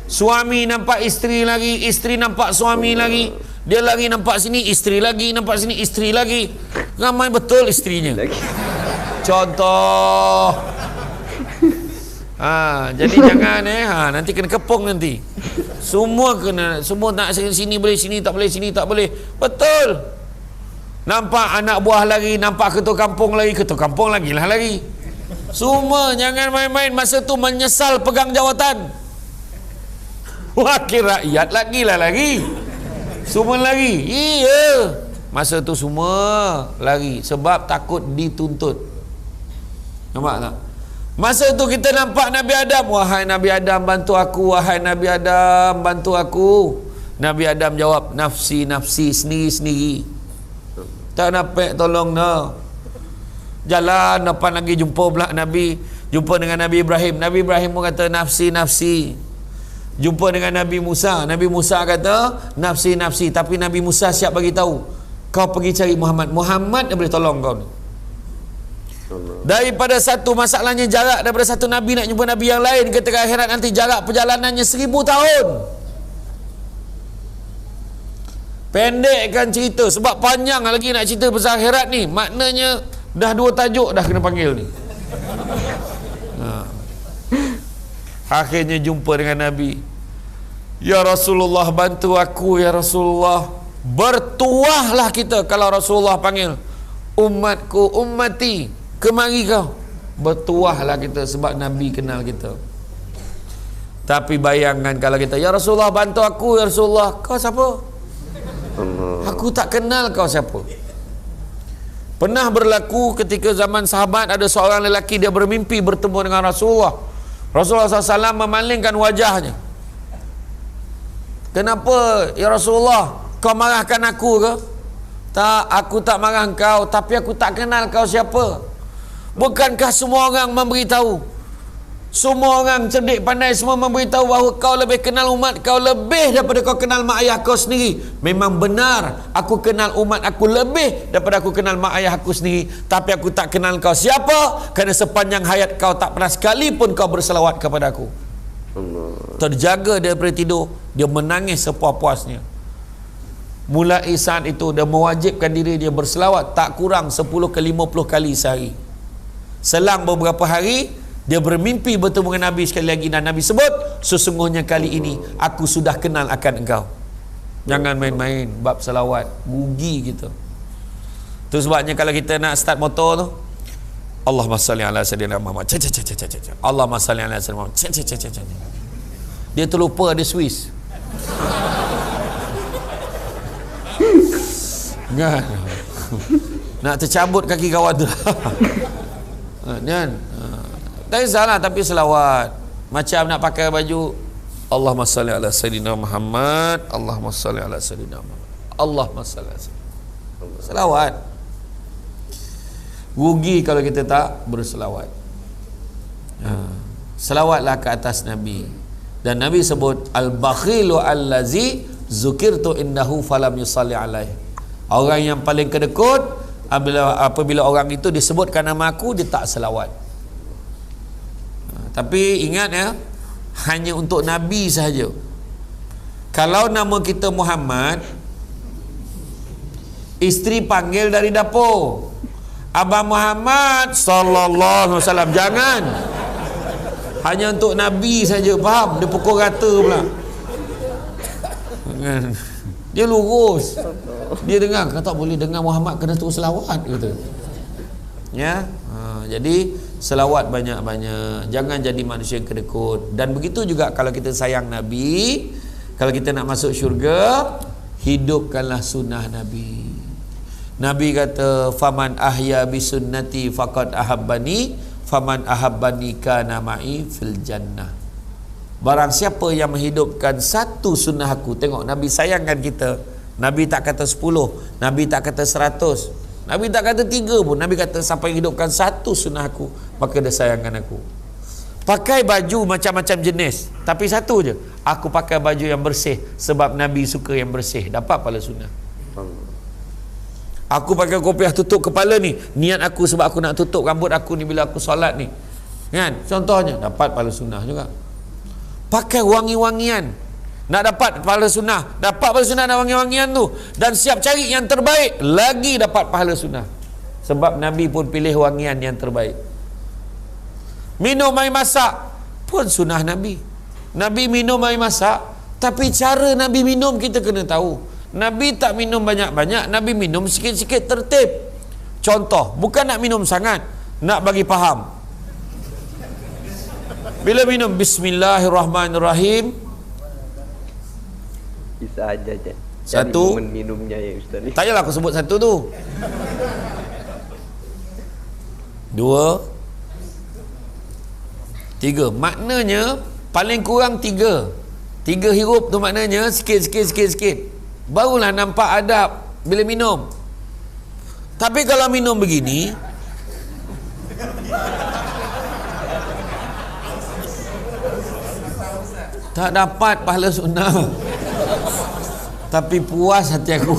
Suami nampak isteri lagi, isteri nampak suami lagi, dia lagi nampak sini, isteri lagi nampak sini, isteri lagi. Ramai betul isterinya. Contoh. Jadi jangan nanti kena kepung nanti. Semua nak sini boleh, sini tak boleh, sini tak boleh. Betul. Nampak anak buah lagi, nampak ketua kampung lagi, ketua kampung lagi lah lagi. Semua jangan main-main. Masa tu menyesal pegang jawatan. Wakil rakyat lagi lah lagi. Semua lari. Iya. Masa tu semua lari sebab takut dituntut. Nampak tak? Masa tu kita nampak Nabi Adam, wahai Nabi Adam bantu aku, wahai Nabi Adam bantu aku. Nabi Adam jawab, nafsi nafsi, sendiri-sendiri. Tak dapat tolong dah. Jalan depan lagi jumpa pula Nabi, jumpa dengan Nabi Ibrahim. Nabi Ibrahim pun kata nafsi nafsi. Jumpa dengan Nabi Musa. Nabi Musa kata nafsi nafsi, tapi Nabi Musa siap bagi tahu, kau pergi cari Muhammad. Muhammad yang boleh tolong kau ni. Daripada satu masalahnya jarak daripada satu Nabi nak jumpa Nabi yang lain ketika akhirat nanti, jarak perjalanannya 1000 tahun. Pendekkan cerita sebab panjang lagi nak cerita pasal akhirat ni. Maknanya dah 2 tajuk dah kena panggil ni. Akhirnya jumpa dengan Nabi. Ya Rasulullah bantu aku ya Rasulullah. Bertuahlah kita kalau Rasulullah panggil. Umatku, ummati, kemari kau. Bertuahlah kita sebab Nabi kenal kita. Tapi bayangkan kalau kita, ya Rasulullah bantu aku ya Rasulullah. Kau siapa? Aku tak kenal kau siapa. Pernah berlaku ketika zaman sahabat, ada seorang lelaki dia bermimpi bertemu dengan Rasulullah. Rasulullah SAW memalingkan wajahnya. Kenapa ya Rasulullah? Kau marahkan aku ke? Tak, aku tak marah kau, tapi aku tak kenal kau siapa. Bukankah semua orang memberitahu? Semua orang cerdik pandai semua memberitahu bahawa kau lebih kenal umat kau lebih daripada kau kenal mak ayah kau sendiri. Memang benar, aku kenal umat aku lebih daripada aku kenal mak ayah aku sendiri. Tapi aku tak kenal kau siapa, kerana sepanjang hayat kau tak pernah sekalipun kau berselawat kepada aku. Terjaga daripada tidur, dia menangis sepuas-puasnya. Mulai saat itu dia mewajibkan diri dia berselawat tak kurang 10 ke 50 kali sehari. Selang beberapa hari dia bermimpi bertemu dengan Nabi sekali lagi, dan Nabi sebut, sesungguhnya kali ini aku sudah kenal akan engkau. Jangan main-main bab selawat, rugi kita. Itu sebabnya kalau kita nak start motor tu, Allahumma salli ala sayyidina Muhammad, Allahumma salli ala sayyidina Muhammad, dia terlupa ada Swiss. Kan? Nak tercabut kaki kawan tu. Kan? Tak salah, tapi selawat. Macam nak pakai baju, Allahumma salli ala sayyidina Muhammad, Allahumma salli ala sayyidina Muhammad, Allahumma salli ala sayyidina Muhammad. Selawat. Rugi kalau kita tak berselawat. Selawatlah ke atas Nabi. Dan Nabi sebut, al-bakhilu allazi zukirtu indahu falam yusalli alaih. Orang yang paling kedekut apabila orang itu disebutkan nama aku, dia tak selawat. Tapi ingat ya, hanya untuk Nabi sahaja. Kalau nama kita Muhammad, isteri panggil dari dapur, Abang Muhammad sallallahu alaihi wasallam, jangan. Hanya untuk Nabi saja, faham? Dia pukul rata pula. Dia lurus. Dia dengar, kata boleh dengar Muhammad kena terus selawat gitu. Ya. Jadi selawat banyak-banyak. Jangan jadi manusia yang kedekut. Dan begitu juga kalau kita sayang Nabi, kalau kita nak masuk syurga, hidupkanlah sunnah Nabi. Nabi kata, faman ahya bi sunnati faqad ahabbani, faman ahabbani kana ma'i fil jannah. Barang siapa yang menghidupkan satu sunnah aku. Tengok, Nabi sayangkan kita. Nabi tak kata 10, Nabi tak kata 100, Nabi tak kata 3 pun. Nabi kata sampai hidupkan satu sunnah aku, maka dia sayangkan aku. Pakai baju macam-macam jenis, tapi satu je, aku pakai baju yang bersih sebab Nabi suka yang bersih, dapat pahala sunnah. Aku pakai kopiah tutup kepala ni, niat aku sebab aku nak tutup rambut aku ni bila aku solat ni, kan? Contohnya, dapat pahala sunnah juga. Pakai wangi-wangian, nak dapat pahala sunnah. Dapat pahala sunnah dan wangi-wangian tu, dan siap cari yang terbaik, lagi dapat pahala sunnah. Sebab Nabi pun pilih wangian yang terbaik. Minum air masak pun sunnah Nabi. Nabi minum air masak, tapi cara Nabi minum kita kena tahu. Nabi tak minum banyak-banyak, Nabi minum sikit-sikit, tertib. Contoh, bukan nak minum sangat, nak bagi faham. Bila minum, Bismillahirrahmanirrahim, bisa aja je. Satu. momen minumnya ya Ustaz ni. Tak payahlah aku sebut satu tu. Dua. Tiga. Maknanya paling kurang tiga. Tiga hirup tu maknanya sikit. Barulah nampak adab bila minum. Tapi kalau minum begini, tak dapat pahala sunnah. Tapi puas hati aku.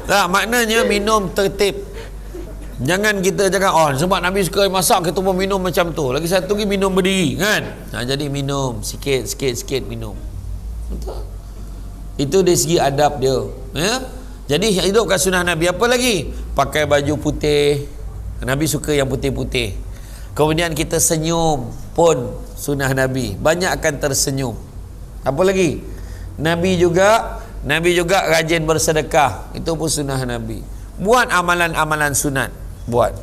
Tak, maknanya minum tertib. Jangan kita sebab Nabi suka masak, kita pun minum macam tu. Lagi satu lagi minum berdiri kan. Jadi minum sikit minum. Betul. Itu dari segi adab dia, ya. Jadi hidupkan sunnah Nabi. Apa lagi? Pakai baju putih. Nabi suka yang putih-putih. Kemudian kita senyum pun sunnah Nabi. Banyak akan tersenyum. Apa lagi? Nabi juga rajin bersedekah. Itu pun sunnah Nabi. Buat amalan-amalan sunat. Buat.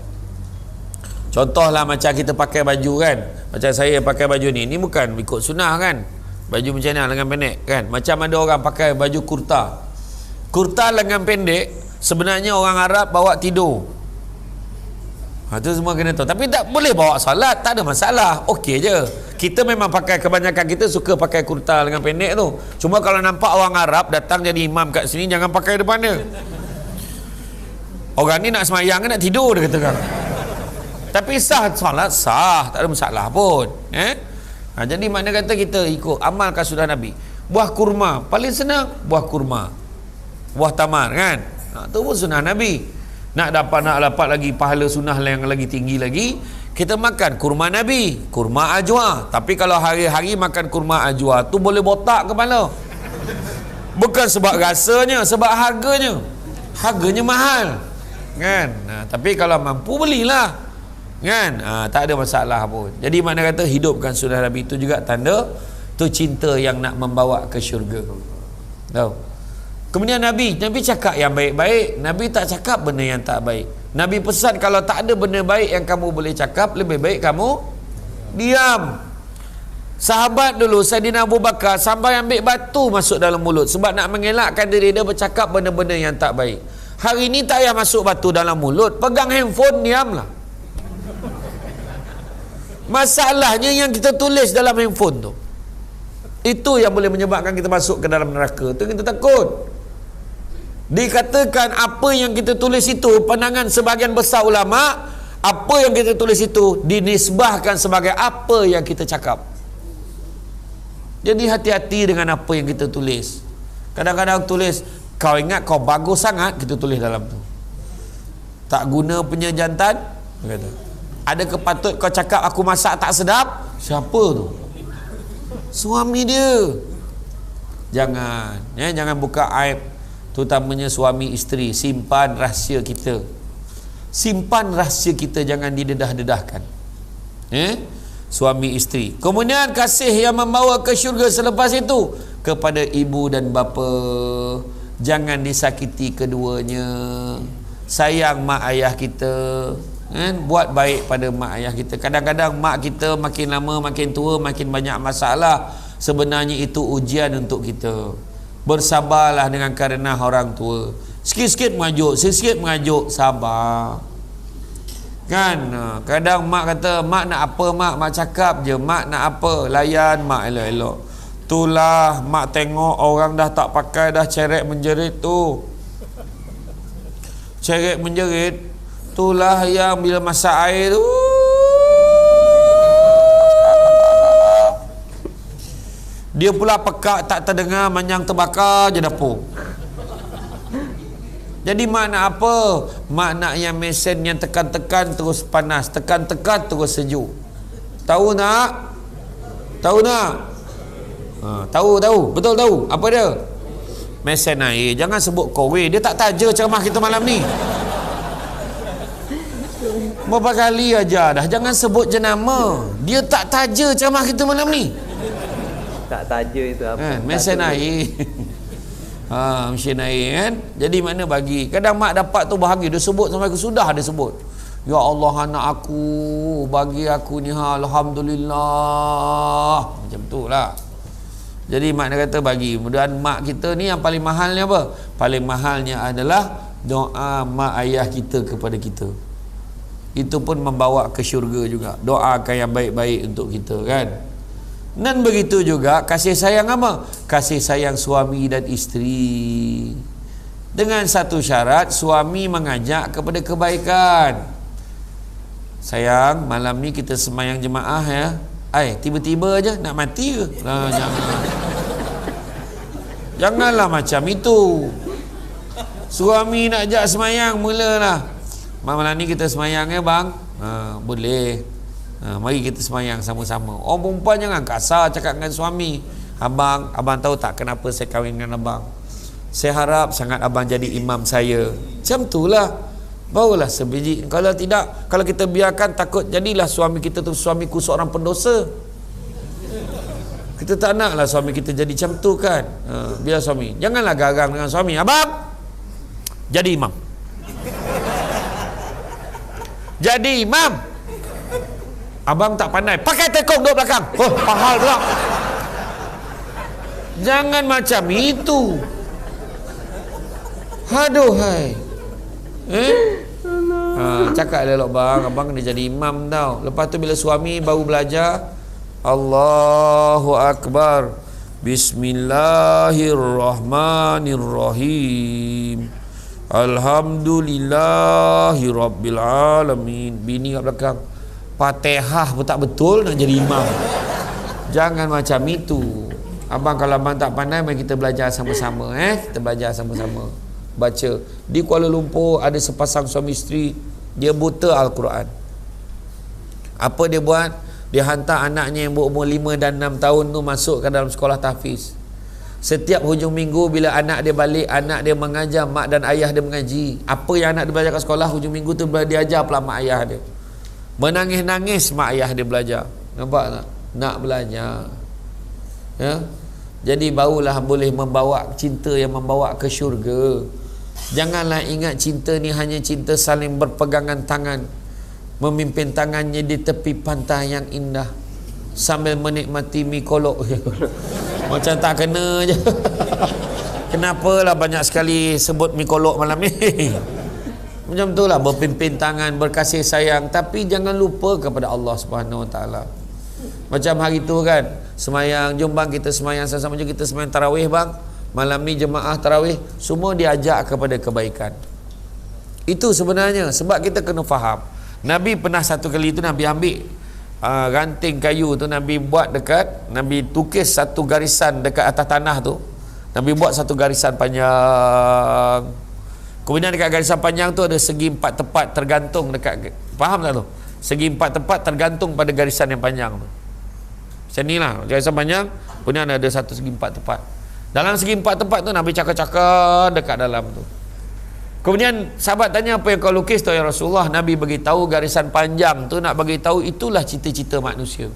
Contohlah macam kita pakai baju kan. Macam saya pakai baju ni. Ini bukan ikut sunnah kan. Baju macam ni lengan pendek kan. Macam ada orang pakai baju kurta. Kurta lengan pendek sebenarnya orang Arab bawa tidur. Itu semua kena tahu. Tapi tak boleh bawa salat, tak ada masalah. Okey je. Kita memang pakai, kebanyakan kita suka pakai kurta lengan pendek tu. Cuma kalau nampak orang Arab datang jadi imam kat sini, jangan pakai depan dia. Orang ni nak semayang ke nak tidur dia katakan. Tapi salat sah, tak ada masalah pun. Jadi makna kata kita ikut amalkan sunnah Nabi. Buah kurma paling senang, buah kurma. Buah tamar kan. Itu pun sunnah Nabi. Nak dapat lagi pahala sunnah yang lagi tinggi lagi, kita makan kurma Nabi, kurma ajwa. Tapi kalau hari-hari makan kurma ajwa tu boleh botak kepala. Bukan sebab rasanya, sebab harganya. Harganya mahal. Kan? Tapi kalau mampu belilah. Kan? Tak ada masalah pun. Jadi mana kata hidupkan sunnah Nabi, itu juga tanda tu cinta yang nak membawa ke syurga. Tahu? Kemudian Nabi cakap yang baik-baik. Nabi tak cakap benda yang tak baik. Nabi pesan kalau tak ada benda baik yang kamu boleh cakap, lebih baik kamu diam. Sahabat dulu Saidina Abu Bakar sampai ambil batu masuk dalam mulut sebab nak mengelakkan diri dia bercakap benda-benda yang tak baik. Hari ini tak payah masuk batu dalam mulut, pegang handphone, diamlah. Masalahnya yang kita tulis dalam handphone tu, itu yang boleh menyebabkan kita masuk ke dalam neraka. Itu kita takut. Dikatakan apa yang kita tulis itu, pandangan sebahagian besar ulama, apa yang kita tulis itu dinisbahkan sebagai apa yang kita cakap. Jadi hati-hati dengan apa yang kita tulis. Kadang-kadang tulis, kau ingat kau bagus sangat, kita tulis dalam tu. Tak guna punya jantan, kata. Ada kepatut kau cakap aku masak tak sedap? Siapa tu? Suami dia. Jangan buka aib, terutamanya suami isteri. Simpan rahsia kita. Simpan rahsia kita, jangan didedah-dedahkan. Suami isteri. Kemudian kasih yang membawa ke syurga selepas itu kepada ibu dan bapa. Jangan disakiti keduanya. Sayang mak ayah kita. Buat baik pada mak ayah kita. Kadang-kadang mak kita makin lama makin tua, makin banyak masalah. Sebenarnya itu ujian untuk kita. Bersabarlah dengan kerana orang tua. Sikit-sikit mengajuk, sabar. Kan? Kadang mak kata, mak nak apa mak? Mak cakap je, mak nak apa? Layan mak elok-elok. Itulah mak tengok orang dah tak pakai, dah ceret menjerit tu. Ceret menjerit, itulah yang bila masak air tu, dia pula pekak tak terdengar, manyang terbakar je dapur. Jadi mak nak apa? Mak nak yang mesin yang tekan-tekan terus panas, tekan-tekan terus sejuk. Tahu nak? Tahu nak? Tahu. Betul tahu. Apa dia? Mesin air. Jangan sebut kowe. Dia tak taja ceramah kita malam ni. Berapa kali aja dah. Jangan sebut jenama. Dia tak taja ceramah kita malam ni. Tak taja itu apa? Mesin air. Mesin air kan. Jadi mana bagi. Kadang mak dapat tu bahagia. Dia sebut sampai ke sudah dia sebut. Ya Allah anak aku bagi aku ni alhamdulillah. Macam tu lah. Jadi mak dia kata bagi. Kemudian mak kita ni yang paling mahalnya apa? Paling mahalnya adalah doa mak ayah kita kepada kita. Itu pun membawa ke syurga juga. Doakan yang baik-baik untuk kita kan. Dan begitu juga kasih sayang apa? Kasih sayang suami dan isteri. Dengan satu syarat, suami mengajak kepada kebaikan. Sayang, malam ni kita sembahyang jemaah ya. Tiba-tiba aja nak mati ke? Jangan. Janganlah macam itu. Suami nak ajak sembahyang, mulalah. Malam ni kita sembahyang ya bang. Boleh. Mari kita sembahyang sama-sama. Orang perempuan jangan kasar cakap dengan suami. Abang tahu tak kenapa saya kahwin dengan abang? Saya harap sangat abang jadi imam saya. Macam itulah. Barulah sebiji. Kalau tidak, kalau kita biarkan, takut jadilah suami kita tu suamiku seorang pendosa. Kita tak naklah suami kita jadi macam tu kan. Biar suami. Janganlah garang dengan suami. Abang, jadi imam. Jadi imam. Abang tak pandai. Pakai tekong duduk belakang. Pahal pula. Jangan macam itu. Aduh hai. Cakap elok bang, abang kena jadi imam tau. Lepas tu bila suami baru belajar, Allahu Akbar, Bismillahirrahmanirrahim, Alhamdulillahi Rabbil Alamin. Bini kat belakang, Fatihah pun tak betul nak jadi imam. Jangan macam itu. Abang, kalau abang tak pandai, mari kita belajar sama-sama. Kita belajar sama-sama baca. Di Kuala Lumpur ada sepasang suami isteri, dia buta Al-Quran. Apa dia buat? Dia hantar anaknya yang berumur 5 dan 6 tahun tu masuk ke dalam sekolah tahfiz. Setiap hujung minggu bila anak dia balik, anak dia mengajar mak dan ayah dia mengaji. Apa yang anak dia belajar kat sekolah, hujung minggu tu dia ajar pula mak ayah dia. Menangis-nangis mak ayah dia belajar. Nampak tak? Nak belajar. Ya? Jadi barulah boleh membawa cinta yang membawa ke syurga. Janganlah ingat cinta ni hanya cinta saling berpegangan tangan, memimpin tangannya di tepi pantai yang indah sambil menikmati mi kolok. Macam tak kena je. Kenapalah banyak sekali sebut mi kolok malam ni? Macam itulah, berpimpin tangan, berkasih sayang, tapi jangan lupa kepada Allah Subhanahu Wa Taala. Macam hari tu kan, semayang, jom bang kita semayang sama-sama, jom kita semayang tarawih bang. Malam ni jemaah tarawih, semua diajak kepada kebaikan. Itu sebenarnya sebab kita kena faham. Nabi pernah satu kali tu Nabi ambil ranting kayu tu, Nabi buat dekat, Nabi tukis satu garisan dekat atas tanah tu. Nabi buat satu garisan panjang. Kemudian dekat garisan panjang tu ada segi 4 tepat tergantung dekat, faham tak tu? Segi 4 tepat tergantung pada garisan yang panjang tu. Macam ni lah, garisan panjang, kemudian ada satu segi 4 tepat. Dalam segi 4 tepat tu Nabi cakap-cakap dekat dalam tu. Kemudian sahabat tanya, apa yang kau lukis tu ya Rasulullah? Nabi bagi tahu garisan panjang tu nak bagi tahu itulah cita-cita manusia.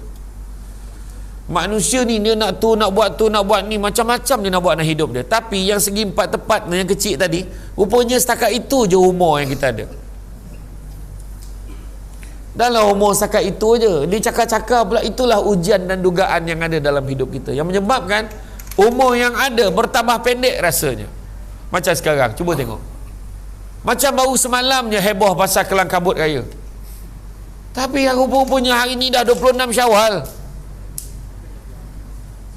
Manusia ni dia nak tu, nak buat tu, nak buat ni, macam-macam dia nak buat nak hidup dia. Tapi yang segi 4 tepat yang kecil tadi, rupanya setakat itu je umur yang kita ada. Dalam umur setakat itu je, dia cakap-cakap pula, itulah ujian dan dugaan yang ada dalam hidup kita, yang menyebabkan umur yang ada bertambah pendek rasanya. Macam sekarang, cuba tengok. Macam baru semalam je heboh pasal kelang kabut raya. Tapi yang rupa-rupanya hari ni dah 26 Syawal.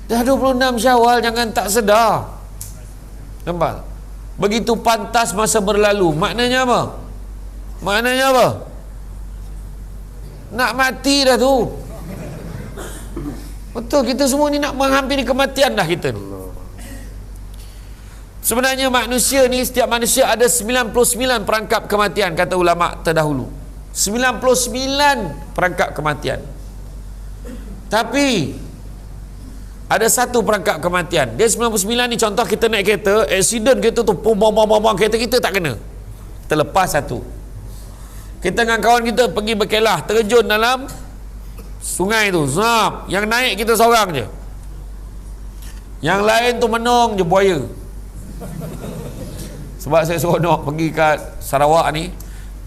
Dah 26 Syawal, jangan tak sedar. Nampak? Begitu pantas masa berlalu. Maknanya apa? Maknanya apa? Nak mati dah tu. Betul, kita semua ni nak menghampiri kematian dah kita ni. Sebenarnya manusia ni, setiap manusia ada 99 perangkap kematian, kata ulama terdahulu. 99 perangkap kematian. Tapi ada satu perangkap kematian. Dia 99 ni, contoh kita naik kereta, aksiden kereta tu, bom, kereta kita tak kena, terlepas satu. Kita dengan kawan kita pergi berkelah, terjun dalam sungai tu, zap, yang naik kita seorang je, yang lain tu menong je buaya. Sebab saya seronok pergi kat Sarawak ni,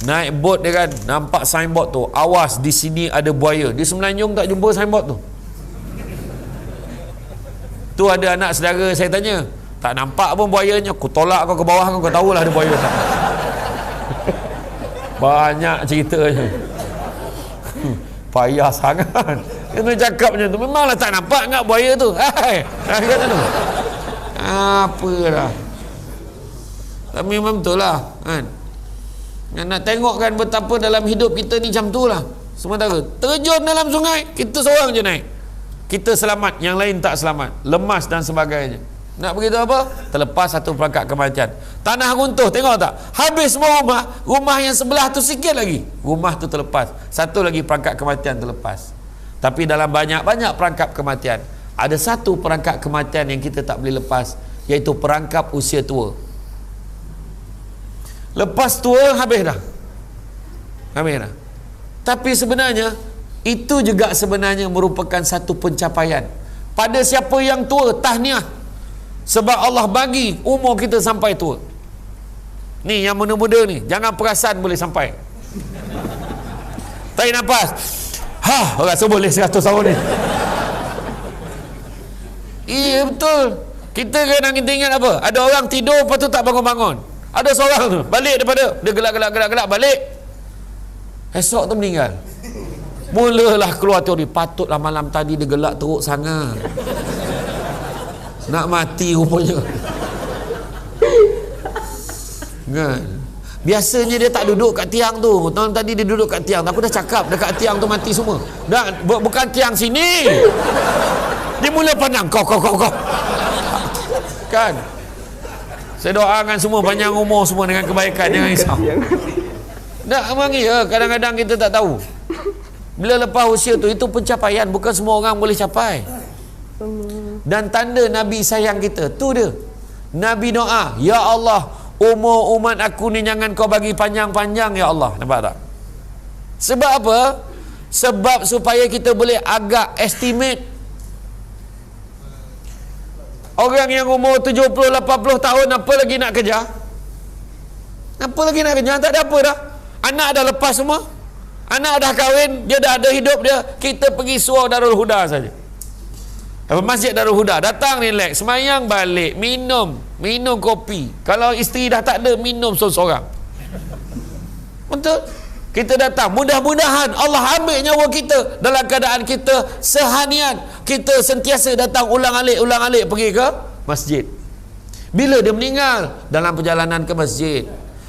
naik bot dia kan, nampak signboard tu, awas di sini ada buaya. Di Semenanjung tak jumpa signboard tu. Tu ada anak saudara saya tanya, tak nampak pun buayanya, aku tolak kau ke bawah, kau tahulah ada buaya. Banyak ceritanya. Payah sangat. Itu cakap macam tu, memanglah tak nampak enggak buaya tu. Hai, kata tu. Apa dah. Tapi memang betul lah kan. Nak tengok kan betapa dalam hidup kita ni macam tu lah. Sementara terjun dalam sungai, kita seorang je naik, kita selamat, yang lain tak selamat, lemas dan sebagainya. Nak begitu apa? Terlepas satu perangkap kematian. Tanah runtuh, tengok tak? Habis semua rumah yang sebelah tu sikit lagi, rumah tu terlepas, satu lagi perangkap kematian terlepas. Tapi dalam banyak-banyak perangkap kematian, ada satu perangkap kematian yang kita tak boleh lepas, iaitu perangkap usia tua. Lepas tua, habis dah. Habis dah. Tapi sebenarnya itu juga sebenarnya merupakan satu pencapaian. Pada siapa yang tua, tahniah. Sebab Allah bagi umur kita sampai tua. Ni yang muda-muda ni, jangan perasan boleh sampai. Tarik nafas. Rasa boleh 100 tahun ni. Iya betul. Kita kadang kita ingat apa? Ada orang tidur lepas tu tak bangun-bangun. Ada seorang tu balik daripada dia gelak balik, esok tu meninggal. Mulalah keluar teori, patutlah malam tadi dia gelak teruk sangat, nak mati rupanya kan. Biasanya dia tak duduk kat tiang tu. Tahun tadi dia duduk kat tiang, aku dah cakap dekat tiang tu mati semua. Bukan tiang sini. Dia mula pandang kau kan. Saya doakan semua panjang umur semua dengan kebaikan, jangan risau. Tak, memang ya, kadang-kadang kita tak tahu. Bila lepas usia tu, itu pencapaian, bukan semua orang boleh capai. Dan tanda Nabi sayang kita, tu dia. Nabi doa, ya Allah, umur umat aku ni jangan kau bagi panjang-panjang ya Allah. Nampak tak? Sebab apa? Sebab supaya kita boleh agak estimate. Orang yang umur 70-80 tahun, apa lagi nak kejar? Apa lagi nak kejar? Tak ada apa dah. Anak dah lepas semua, anak dah kahwin, dia dah ada hidup dia. Kita pergi surau Darul Huda saja, Masjid Darul Huda, datang relax, semayang balik, minum kopi. Kalau isteri dah tak ada, minum seorang-seorang. Betul? Kita datang, mudah-mudahan Allah ambil nyawa kita dalam keadaan kita sehanian. Kita sentiasa datang ulang-alik pergi ke masjid. Bila dia meninggal, dalam perjalanan ke masjid.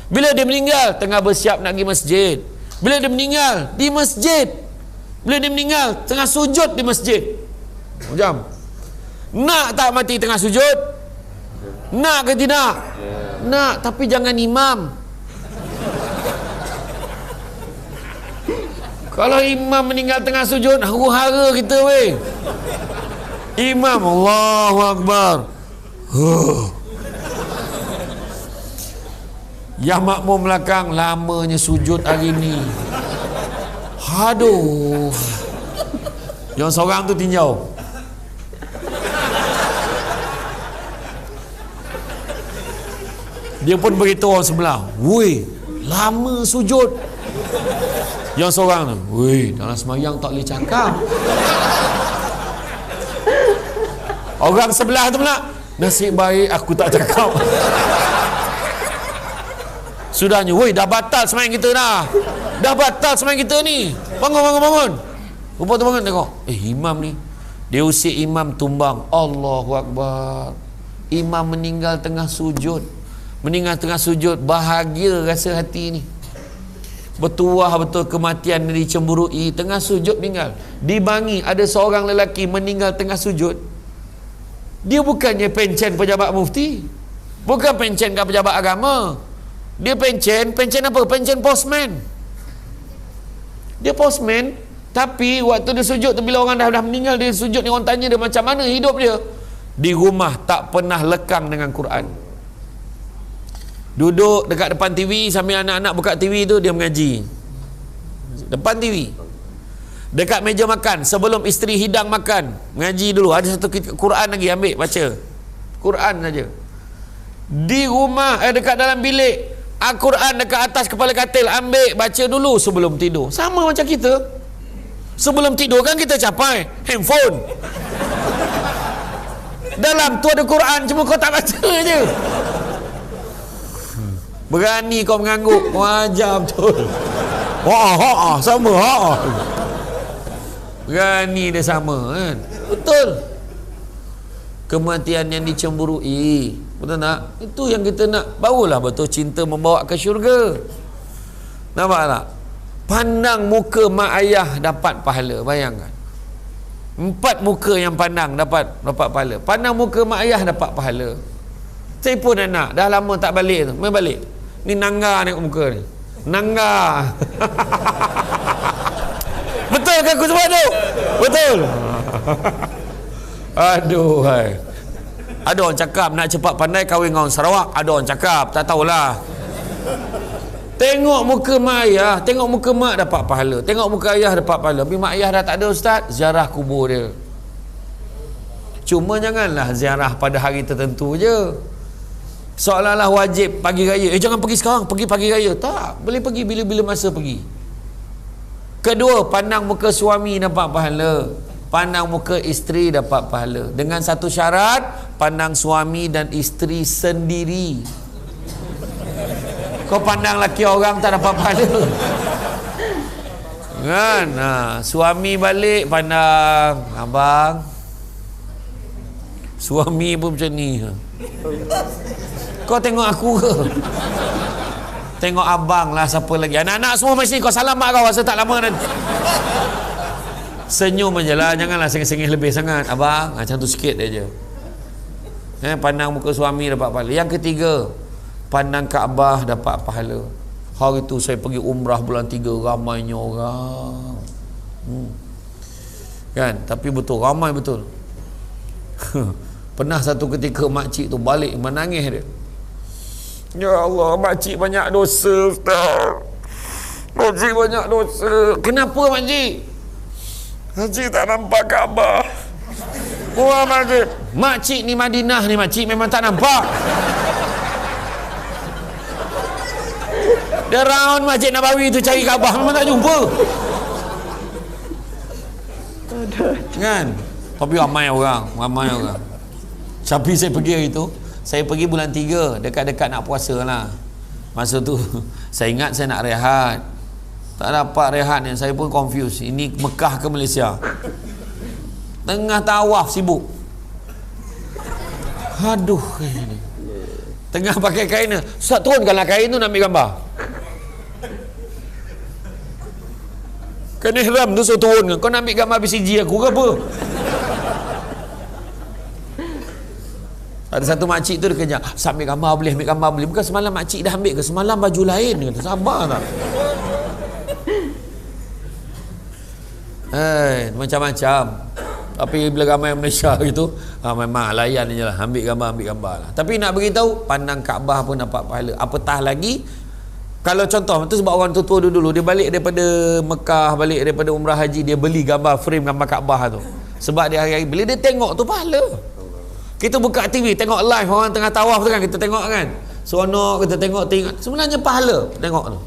Bila dia meninggal, tengah bersiap nak pergi masjid. Bila dia meninggal, di masjid. Bila dia meninggal, tengah sujud di masjid. Jam. Nak tak mati tengah sujud? Nak ke tidak? Nak, tapi jangan imam. Kalau imam meninggal tengah sujud, huru-hara kita weh. Imam, Allahu Akbar. Yang makmum belakang, lamanya sujud hari ni. Aduh. Yang seorang tu tinjau. Dia pun beritahu orang sebelah, woi, lama sujud. Yang seorang tu, woi, dalam semayang tak boleh cakap. Orang sebelah tu pula, nasib baik aku tak cakap. Sudahnya, woi, dah batal semayang kita dah. Dah batal semayang kita ni. Bangun. Rupa tu bangun, tengok. Imam ni, dia usik imam tumbang. Allahu Akbar. Imam meninggal tengah sujud. Bahagia rasa hati ni. Bertuah betul kematian dicemburui, tengah sujud meninggal. Dibangi ada seorang lelaki meninggal tengah sujud. Dia bukannya pencen pejabat mufti, bukan pencen kat pejabat agama. Dia pencen apa? Pencen postman. Dia postman, tapi waktu dia sujud tu, bila orang dah meninggal, dia sujud ni, orang tanya dia macam mana hidup dia. Di rumah tak pernah lekang dengan Quran. Duduk dekat depan TV sambil anak-anak buka TV tu, dia mengaji depan TV. Dekat meja makan, sebelum isteri hidang makan, mengaji dulu. Ada satu Quran lagi, ambil baca Quran saja. Di rumah, dekat dalam bilik, Al-Quran dekat atas kepala katil, ambil baca dulu sebelum tidur. Sama macam kita. Sebelum tidur kan kita capai handphone. Dalam tu ada Quran, cuma kau tak baca je. Berani kau mengangguk, kau ajar betul. Sama berani dia sama kan. Betul. Kematian yang dicemburui, betul tak? Itu yang kita nak. Barulah betul cinta membawa ke syurga. Nampak tak? Pandang muka mak ayah dapat pahala. Bayangkan, 4 muka yang pandang dapat pahala. Pandang muka mak ayah dapat pahala. Saya pun anak dah lama tak balik tu, main balik. Ni nangga tengok muka ni, nangga. Betul ke aku sebut tu? Betul. Aduh hai. Ada orang cakap nak cepat pandai kahwin dengan orang Sarawak. Ada orang cakap, tak tahulah. Tengok muka mak ayah, tengok muka mak dapat pahala, tengok muka ayah dapat pahala. Tapi mak ayah dah tak ada ustaz, ziarah kubur dia. Cuma janganlah ziarah pada hari tertentu je, seolah-olah wajib pagi raya. Jangan pergi sekarang, pergi pagi raya. Tak, boleh pergi bila-bila masa pergi. Kedua, pandang muka suami dapat pahala, pandang muka isteri dapat pahala. Dengan satu syarat, pandang suami dan isteri sendiri. Kau pandang laki orang tak dapat pahala kan? Suami balik pandang abang, suami pun macam ni. Kau tengok aku ke? Tengok abang lah, siapa lagi? Anak-anak semua macam ni. Kau salam mak kau, rasa tak lama nanti. Senyum je lah, janganlah sengih-sengih lebih sangat. Abang, macam tu sikit je. Pandang muka suami dapat pahala. Yang ketiga, pandang Kaabah dapat pahala. Hari tu saya pergi umrah bulan 3, ramainya orang. Kan? Tapi betul, ramai betul. Pernah satu ketika makcik tu balik menangis dia. Ya Allah, makcik banyak dosa ustaz. Makcik banyak dosa. Kenapa makcik? Makcik tak nampak Kaabah. Wah makcik. Makcik ni Madinah ni makcik memang tak nampak. Dia round Masjid Nabawi tu cari Kaabah memang tak jumpa. Kan? Tapi ramai orang. Tapi saya pergi hari tu, saya pergi bulan 3, dekat-dekat nak puasa lah. Masa tu saya ingat saya nak rehat, tak dapat rehat ni. Saya pun confuse, ini Mekah ke Malaysia. Tengah tawaf sibuk. Aduh, tengah pakai kain ni, Ustaz turunkanlah kain tu nak ambil gambar. Kan ihram tu saya turun. Kau nak ambil gambar BCG aku ke apa? Ada satu makcik tu dia kejap, ambil gambar boleh, ambil gambar boleh. Bukan semalam makcik dah ambil ke? Semalam baju lain. Kata, sabar tak? Macam-macam. Tapi bila ramai Malaysia gitu, memang layan je lah, ambil gambar lah. Tapi nak beritahu, pandang Kaabah pun dapat pahala. Apatah lagi kalau contoh tu, sebab orang tua dulu dia balik daripada Mekah, balik daripada umrah haji, dia beli gambar frame gambar Kaabah tu. Sebab dia hari-hari bila dia tengok tu pahala. Kita buka TV tengok live orang tengah tawaf tu kan, kita tengok kan, seronok, kita tengok sebenarnya pahala tengok tu.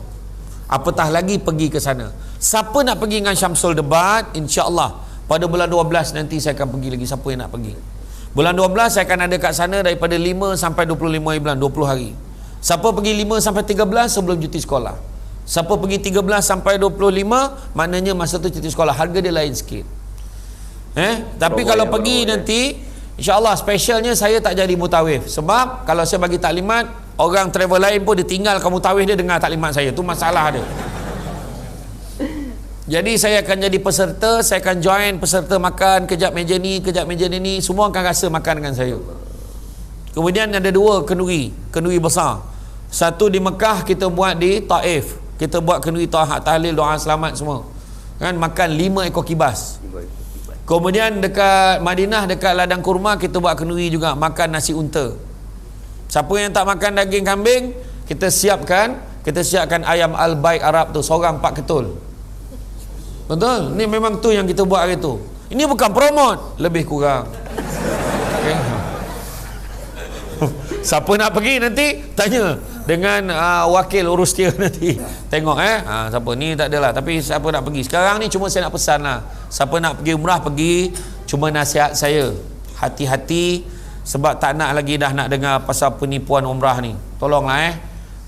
Apatah lagi pergi ke sana. Siapa nak pergi dengan Syamsul Debat, insya-Allah pada bulan 12 nanti saya akan pergi lagi. Siapa yang nak pergi bulan 12, saya akan ada kat sana daripada 5 sampai 25 bulan, 20 hari. Siapa pergi 5 sampai 13 sebelum cuti sekolah. Siapa pergi 13 sampai 25, maknanya masa tu cuti sekolah. Harga dia lain sikit. Tapi kalau pergi nanti, insya-Allah specialnya saya tak jadi mutawif. Sebab kalau saya bagi taklimat, orang travel lain pun dia tinggalkan mutawif dia dengar taklimat saya. Tu masalah dia. Jadi saya akan jadi peserta, saya akan join peserta makan, kejap meja ni, semua akan rasa makan dengan saya. Kemudian ada 2 kenduri besar. Satu di Mekah, kita buat di Taif. Kita buat kenduri tahlil, doa selamat semua. Kan, makan 5 ekor kibas. Kemudian dekat Madinah, dekat ladang kurma, kita buat kenduri juga, makan nasi unta. Siapa yang tak makan daging kambing, kita siapkan ayam al-baik Arab tu, seorang 4 ketul. Betul? Ni memang tu yang kita buat hari tu. Ini bukan promote, lebih kurang. Okay. Siapa nak pergi nanti tanya dengan wakil urus dia nanti. Tengok siapa ni, tak adalah. Tapi siapa nak pergi sekarang ni, cuma saya nak pesan lah, siapa nak pergi umrah pergi. Cuma nasihat saya, hati-hati Sebab tak nak lagi dah nak dengar pasal penipuan umrah ni. Tolonglah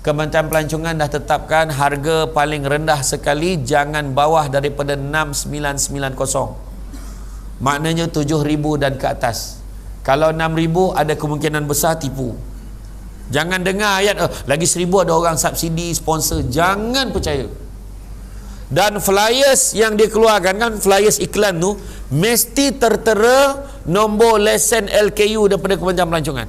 Kementerian Pelancongan dah tetapkan harga paling rendah sekali jangan bawah daripada 6,990. Maknanya 7,000 dan ke atas. Kalau 6,000 ada kemungkinan besar tipu. Jangan dengar ayat lagi 1,000 ada orang subsidi sponsor. Jangan percaya. Dan flyers yang dikeluarkan kan, flyers iklan tu mesti tertera nombor lesen LKU daripada Kementerian Pelancongan,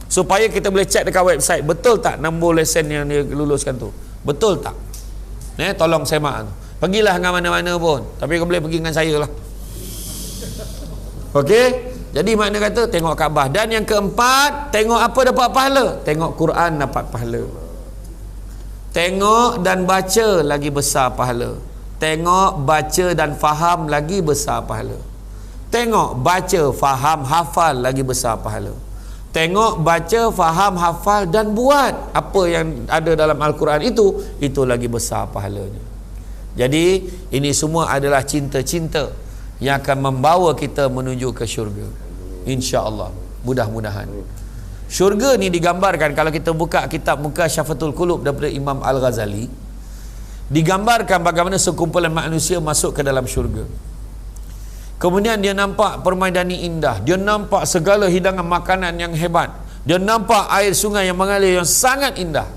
supaya kita boleh cek dekat website betul tak nombor lesen yang dia luluskan tu, betul tak. Tolong semak tu. Pergilah dengan mana-mana pun, tapi kau boleh pergi dengan saya lah. Okey, jadi makna kata tengok Kaabah. Dan yang keempat, tengok apa dapat pahala? Tengok Quran dapat pahala. Tengok dan baca lagi besar pahala. Tengok, baca dan faham lagi besar pahala. Tengok, baca, faham, hafal lagi besar pahala. Tengok, baca, faham, hafal dan buat apa yang ada dalam Al-Quran itu lagi besar pahalanya. Jadi ini semua adalah cinta-cinta yang akan membawa kita menuju ke syurga, insya-Allah, mudah-mudahan. Syurga ni digambarkan, kalau kita buka kitab Mukasyafatul Qulub daripada Imam Al-Ghazali, digambarkan bagaimana sekumpulan manusia masuk ke dalam syurga. Kemudian dia nampak permaidani indah, dia nampak segala hidangan makanan yang hebat, dia nampak air sungai yang mengalir yang sangat indah.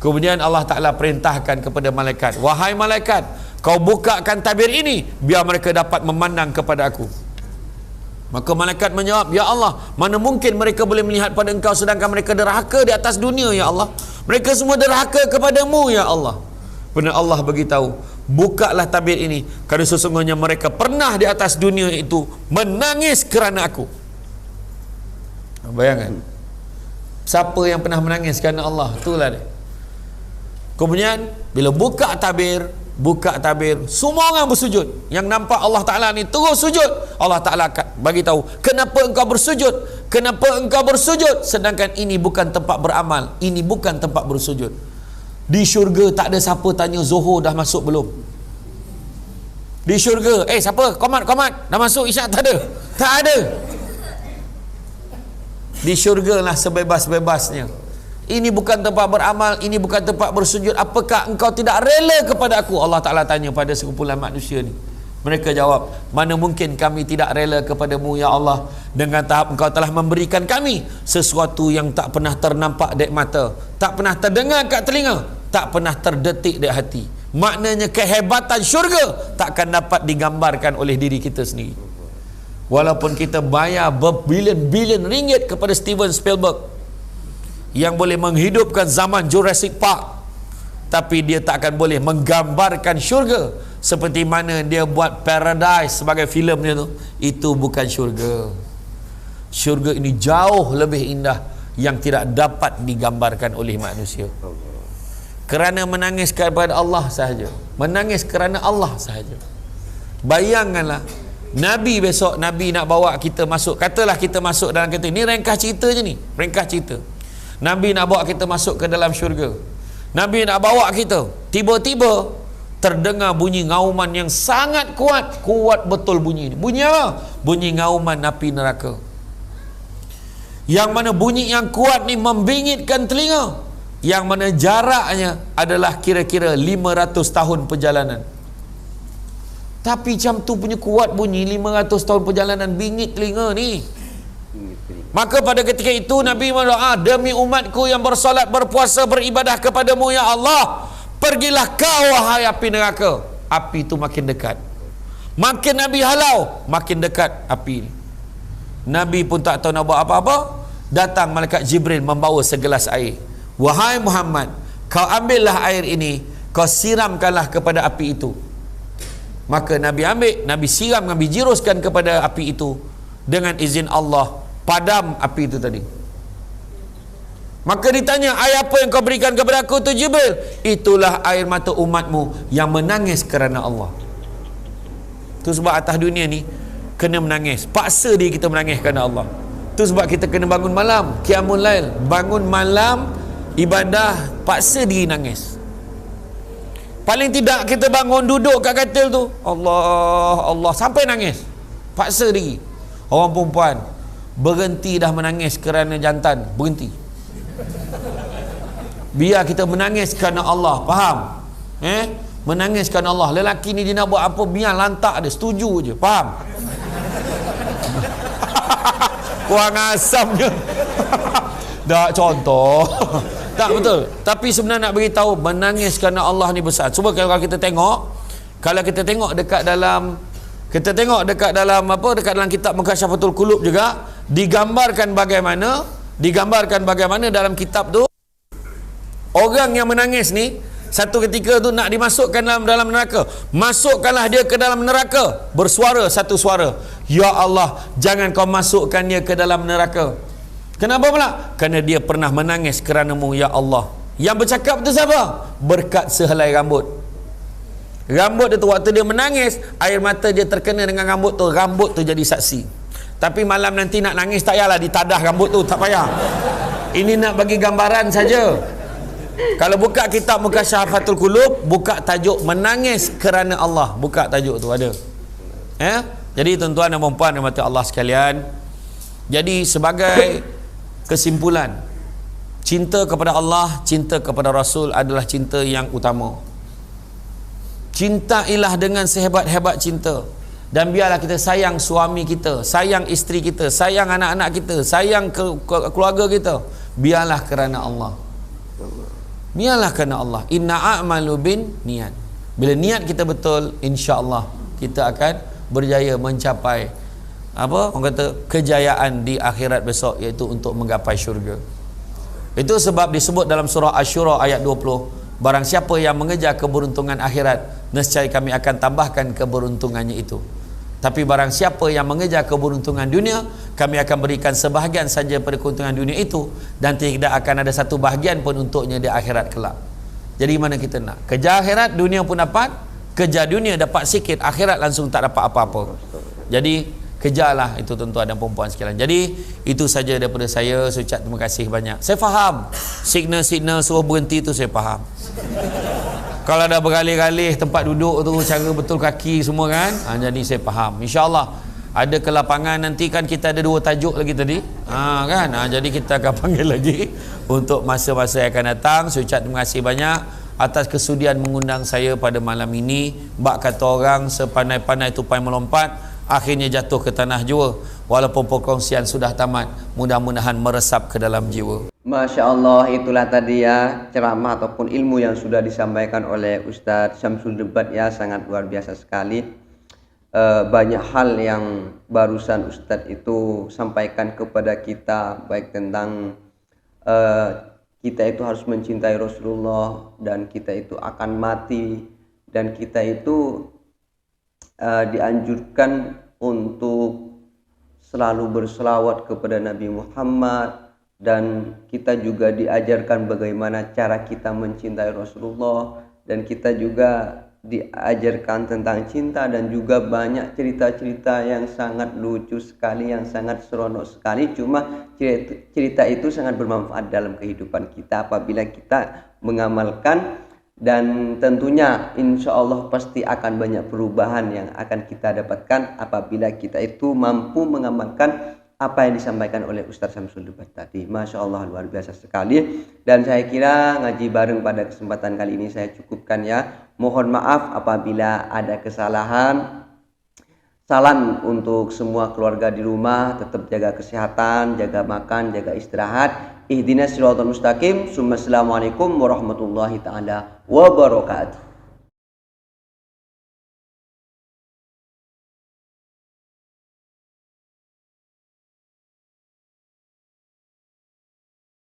Kemudian Allah Ta'ala perintahkan kepada malaikat, wahai malaikat, kau bukakan tabir ini biar mereka dapat memandang kepada aku. Maka malaikat menjawab, ya Allah, mana mungkin mereka boleh melihat pada engkau sedangkan mereka derhaka di atas dunia, ya Allah. Mereka semua derhaka kepadamu, ya Allah. Benar Allah beritahu, bukalah tabir ini kerana sesungguhnya mereka pernah di atas dunia itu menangis kerana aku. Bayangkan, siapa yang pernah menangis kerana Allah? Itulah dia. Kemudian bila buka tabir, semua orang bersujud. Yang nampak Allah Ta'ala ni terus sujud. Allah Ta'ala bagi tahu, kenapa engkau bersujud? Kenapa engkau bersujud? Sedangkan ini bukan tempat beramal, ini bukan tempat bersujud. Di syurga tak ada siapa tanya Zuhur dah masuk belum. Di syurga, siapa? Komat dah masuk isyak? Tak ada. Di syurga lah sebebas-bebasnya. Ini bukan tempat beramal, ini bukan tempat bersujud. Apakah engkau tidak rela kepada aku? Allah Ta'ala tanya pada sekumpulan manusia ni. Mereka jawab, mana mungkin kami tidak rela kepadamu, ya Allah, dengan tahap engkau telah memberikan kami sesuatu yang tak pernah ternampak dek mata, tak pernah terdengar kat telinga, tak pernah terdetik dek hati. Maknanya kehebatan syurga takkan dapat digambarkan oleh diri kita sendiri. Walaupun kita bayar berbilion-bilion ringgit kepada Steven Spielberg yang boleh menghidupkan zaman Jurassic Park, tapi dia tak akan boleh menggambarkan syurga seperti mana dia buat Paradise sebagai filem dia tu. Itu bukan syurga. Syurga ini jauh lebih indah yang tidak dapat digambarkan oleh manusia. Kerana menangis kepada Allah sahaja, menangis kerana Allah sahaja. Bayangkanlah, Nabi besok, Nabi nak bawa kita masuk, katalah kita masuk dalam kereta ni, ringkas cerita je ni, ringkas cerita. Nabi nak bawa kita masuk ke dalam syurga. Nabi nak bawa kita, tiba-tiba terdengar bunyi ngauman yang sangat kuat. Kuat betul bunyi ni. Bunyi apa? Bunyi ngauman api neraka. Yang mana bunyi yang kuat ni membingitkan telinga. Yang mana jaraknya adalah kira-kira 500 tahun perjalanan. Tapi macam tu punya kuat bunyi, 500 tahun perjalanan, bingit telinga ni. Maka pada ketika itu Nabi berdoa, demi umatku yang bersolat, berpuasa, beribadah kepadamu, ya Allah, pergilah kau wahai api neraka. Api itu makin dekat. Makin Nabi halau, makin dekat api. Nabi pun tak tahu nak buat apa-apa. Datang malaikat Jibril membawa segelas air. Wahai Muhammad, kau ambillah air ini, kau siramkanlah kepada api itu. Maka Nabi ambil, Nabi siram, Nabi jiruskan kepada api itu. Dengan izin Allah, padam api itu tadi. Maka ditanya, air apa yang kau berikan kepada aku tu Jibril? Itulah air mata umatmu yang menangis kerana Allah. Itu sebab atas dunia ni kena menangis, paksa diri kita menangis kerana Allah. Itu sebab kita kena bangun malam, qiyamul lail, bangun malam ibadah, paksa diri nangis. Paling tidak kita bangun duduk kat katil tu, Allah Allah sampai nangis, paksa diri. Orang perempuan berhenti dah menangis kerana jantan, berhenti. Biar kita menangis kerana Allah, faham? Menangis kerana Allah. Lelaki ni dia nak buat apa, biar lantak dia, setuju je, faham? Kurang asamnya. Tak contoh. Tak betul. Tapi sebenarnya nak beritahu, menangis kerana Allah ni besar. Cuba kalau kita tengok, dekat dalam kitab Mukasyafatul Qulub juga digambarkan bagaimana dalam kitab tu orang yang menangis ni satu ketika tu nak dimasukkan dalam neraka. Masukkanlah dia ke dalam neraka. Bersuara satu suara, ya Allah, jangan kau masukkan dia ke dalam neraka. Kenapa pula? Kerana dia pernah menangis kerana-Mu, ya Allah. Yang bercakap tu siapa? Berkat sehelai rambut. Rambut dia tu, waktu dia menangis, air mata dia terkena dengan rambut tu jadi saksi. Tapi malam nanti nak nangis tak payahlah ditadah rambut tu, tak payah. Ini nak bagi gambaran saja. Kalau buka kitab Mukasyafatul Qulub, buka tajuk menangis kerana Allah, buka tajuk tu ada. Jadi tuan-tuan dan puan-puan rahmati Allah sekalian, jadi sebagai kesimpulan, cinta kepada Allah, cinta kepada Rasul adalah cinta yang utama. Cintailah dengan sehebat-hebat cinta. Dan biarlah kita sayang suami kita, sayang isteri kita, sayang anak-anak kita, sayang keluarga kita. Biarlah kerana Allah. Biarlah kerana Allah. Inna a'malu bin niat. Bila niat kita betul, insya-Allah kita akan berjaya mencapai orang kata kejayaan di akhirat besok, iaitu untuk menggapai syurga. Itu sebab disebut dalam surah Asy-Syura ayat 20, barang siapa yang mengejar keberuntungan akhirat, nescaya kami akan tambahkan keberuntungannya itu. Tapi barang siapa yang mengejar keberuntungan dunia, kami akan berikan sebahagian saja pada keuntungan dunia itu, dan tidak akan ada satu bahagian pun untuknya di akhirat kelak. Jadi mana kita nak? Kejar akhirat, dunia pun dapat. Kejar dunia dapat sikit, akhirat langsung tak dapat apa-apa. Jadi kejarlah itu tuan-tuan dan puan-puan sekalian. Jadi itu saja daripada saya. Saya ucap terima kasih banyak. Saya faham signal suruh berhenti tu, saya faham. Kalau dah bergalih-galih tempat duduk tu, cara betul kaki semua kan, jadi saya faham. InsyaAllah ada kelapangan nanti kan, kita ada 2 tajuk lagi tadi, kan, jadi kita akan panggil lagi untuk masa-masa yang akan datang. Saya ucap terima kasih banyak atas kesudian mengundang saya pada malam ini. Bak kata orang, sepandai-pandai tupai melompat, akhirnya jatuh ke tanah jua. Walaupun perkongsian sudah tamat, mudah-mudahan meresap ke dalam jiwa. Masya Allah, itulah tadi ya ceramah ataupun ilmu yang sudah disampaikan oleh Ustadz Syamsul Debat ya, sangat luar biasa sekali. Banyak hal yang barusan Ustadz itu sampaikan kepada kita, baik tentang kita itu harus mencintai Rasulullah, dan kita itu akan mati, dan kita itu dianjurkan untuk selalu berselawat kepada Nabi Muhammad, dan kita juga diajarkan bagaimana cara kita mencintai Rasulullah, dan kita juga diajarkan tentang cinta, dan juga banyak cerita-cerita yang sangat lucu sekali, yang sangat seronok sekali. Cuma cerita itu sangat bermanfaat dalam kehidupan kita apabila kita mengamalkan, dan tentunya insya Allah pasti akan banyak perubahan yang akan kita dapatkan apabila kita itu mampu mengamalkan apa yang disampaikan oleh Ustadz Syamsul Debat tadi. Masya Allah, luar biasa sekali. Dan saya kira ngaji bareng pada kesempatan kali ini saya cukupkan ya. Mohon maaf apabila ada kesalahan. Salam untuk semua keluarga di rumah, tetap jaga kesehatan, jaga makan, jaga istirahat. Ihdinas siratal mustaqim. Assalamualaikum warahmatullahi taala wabarakatuh.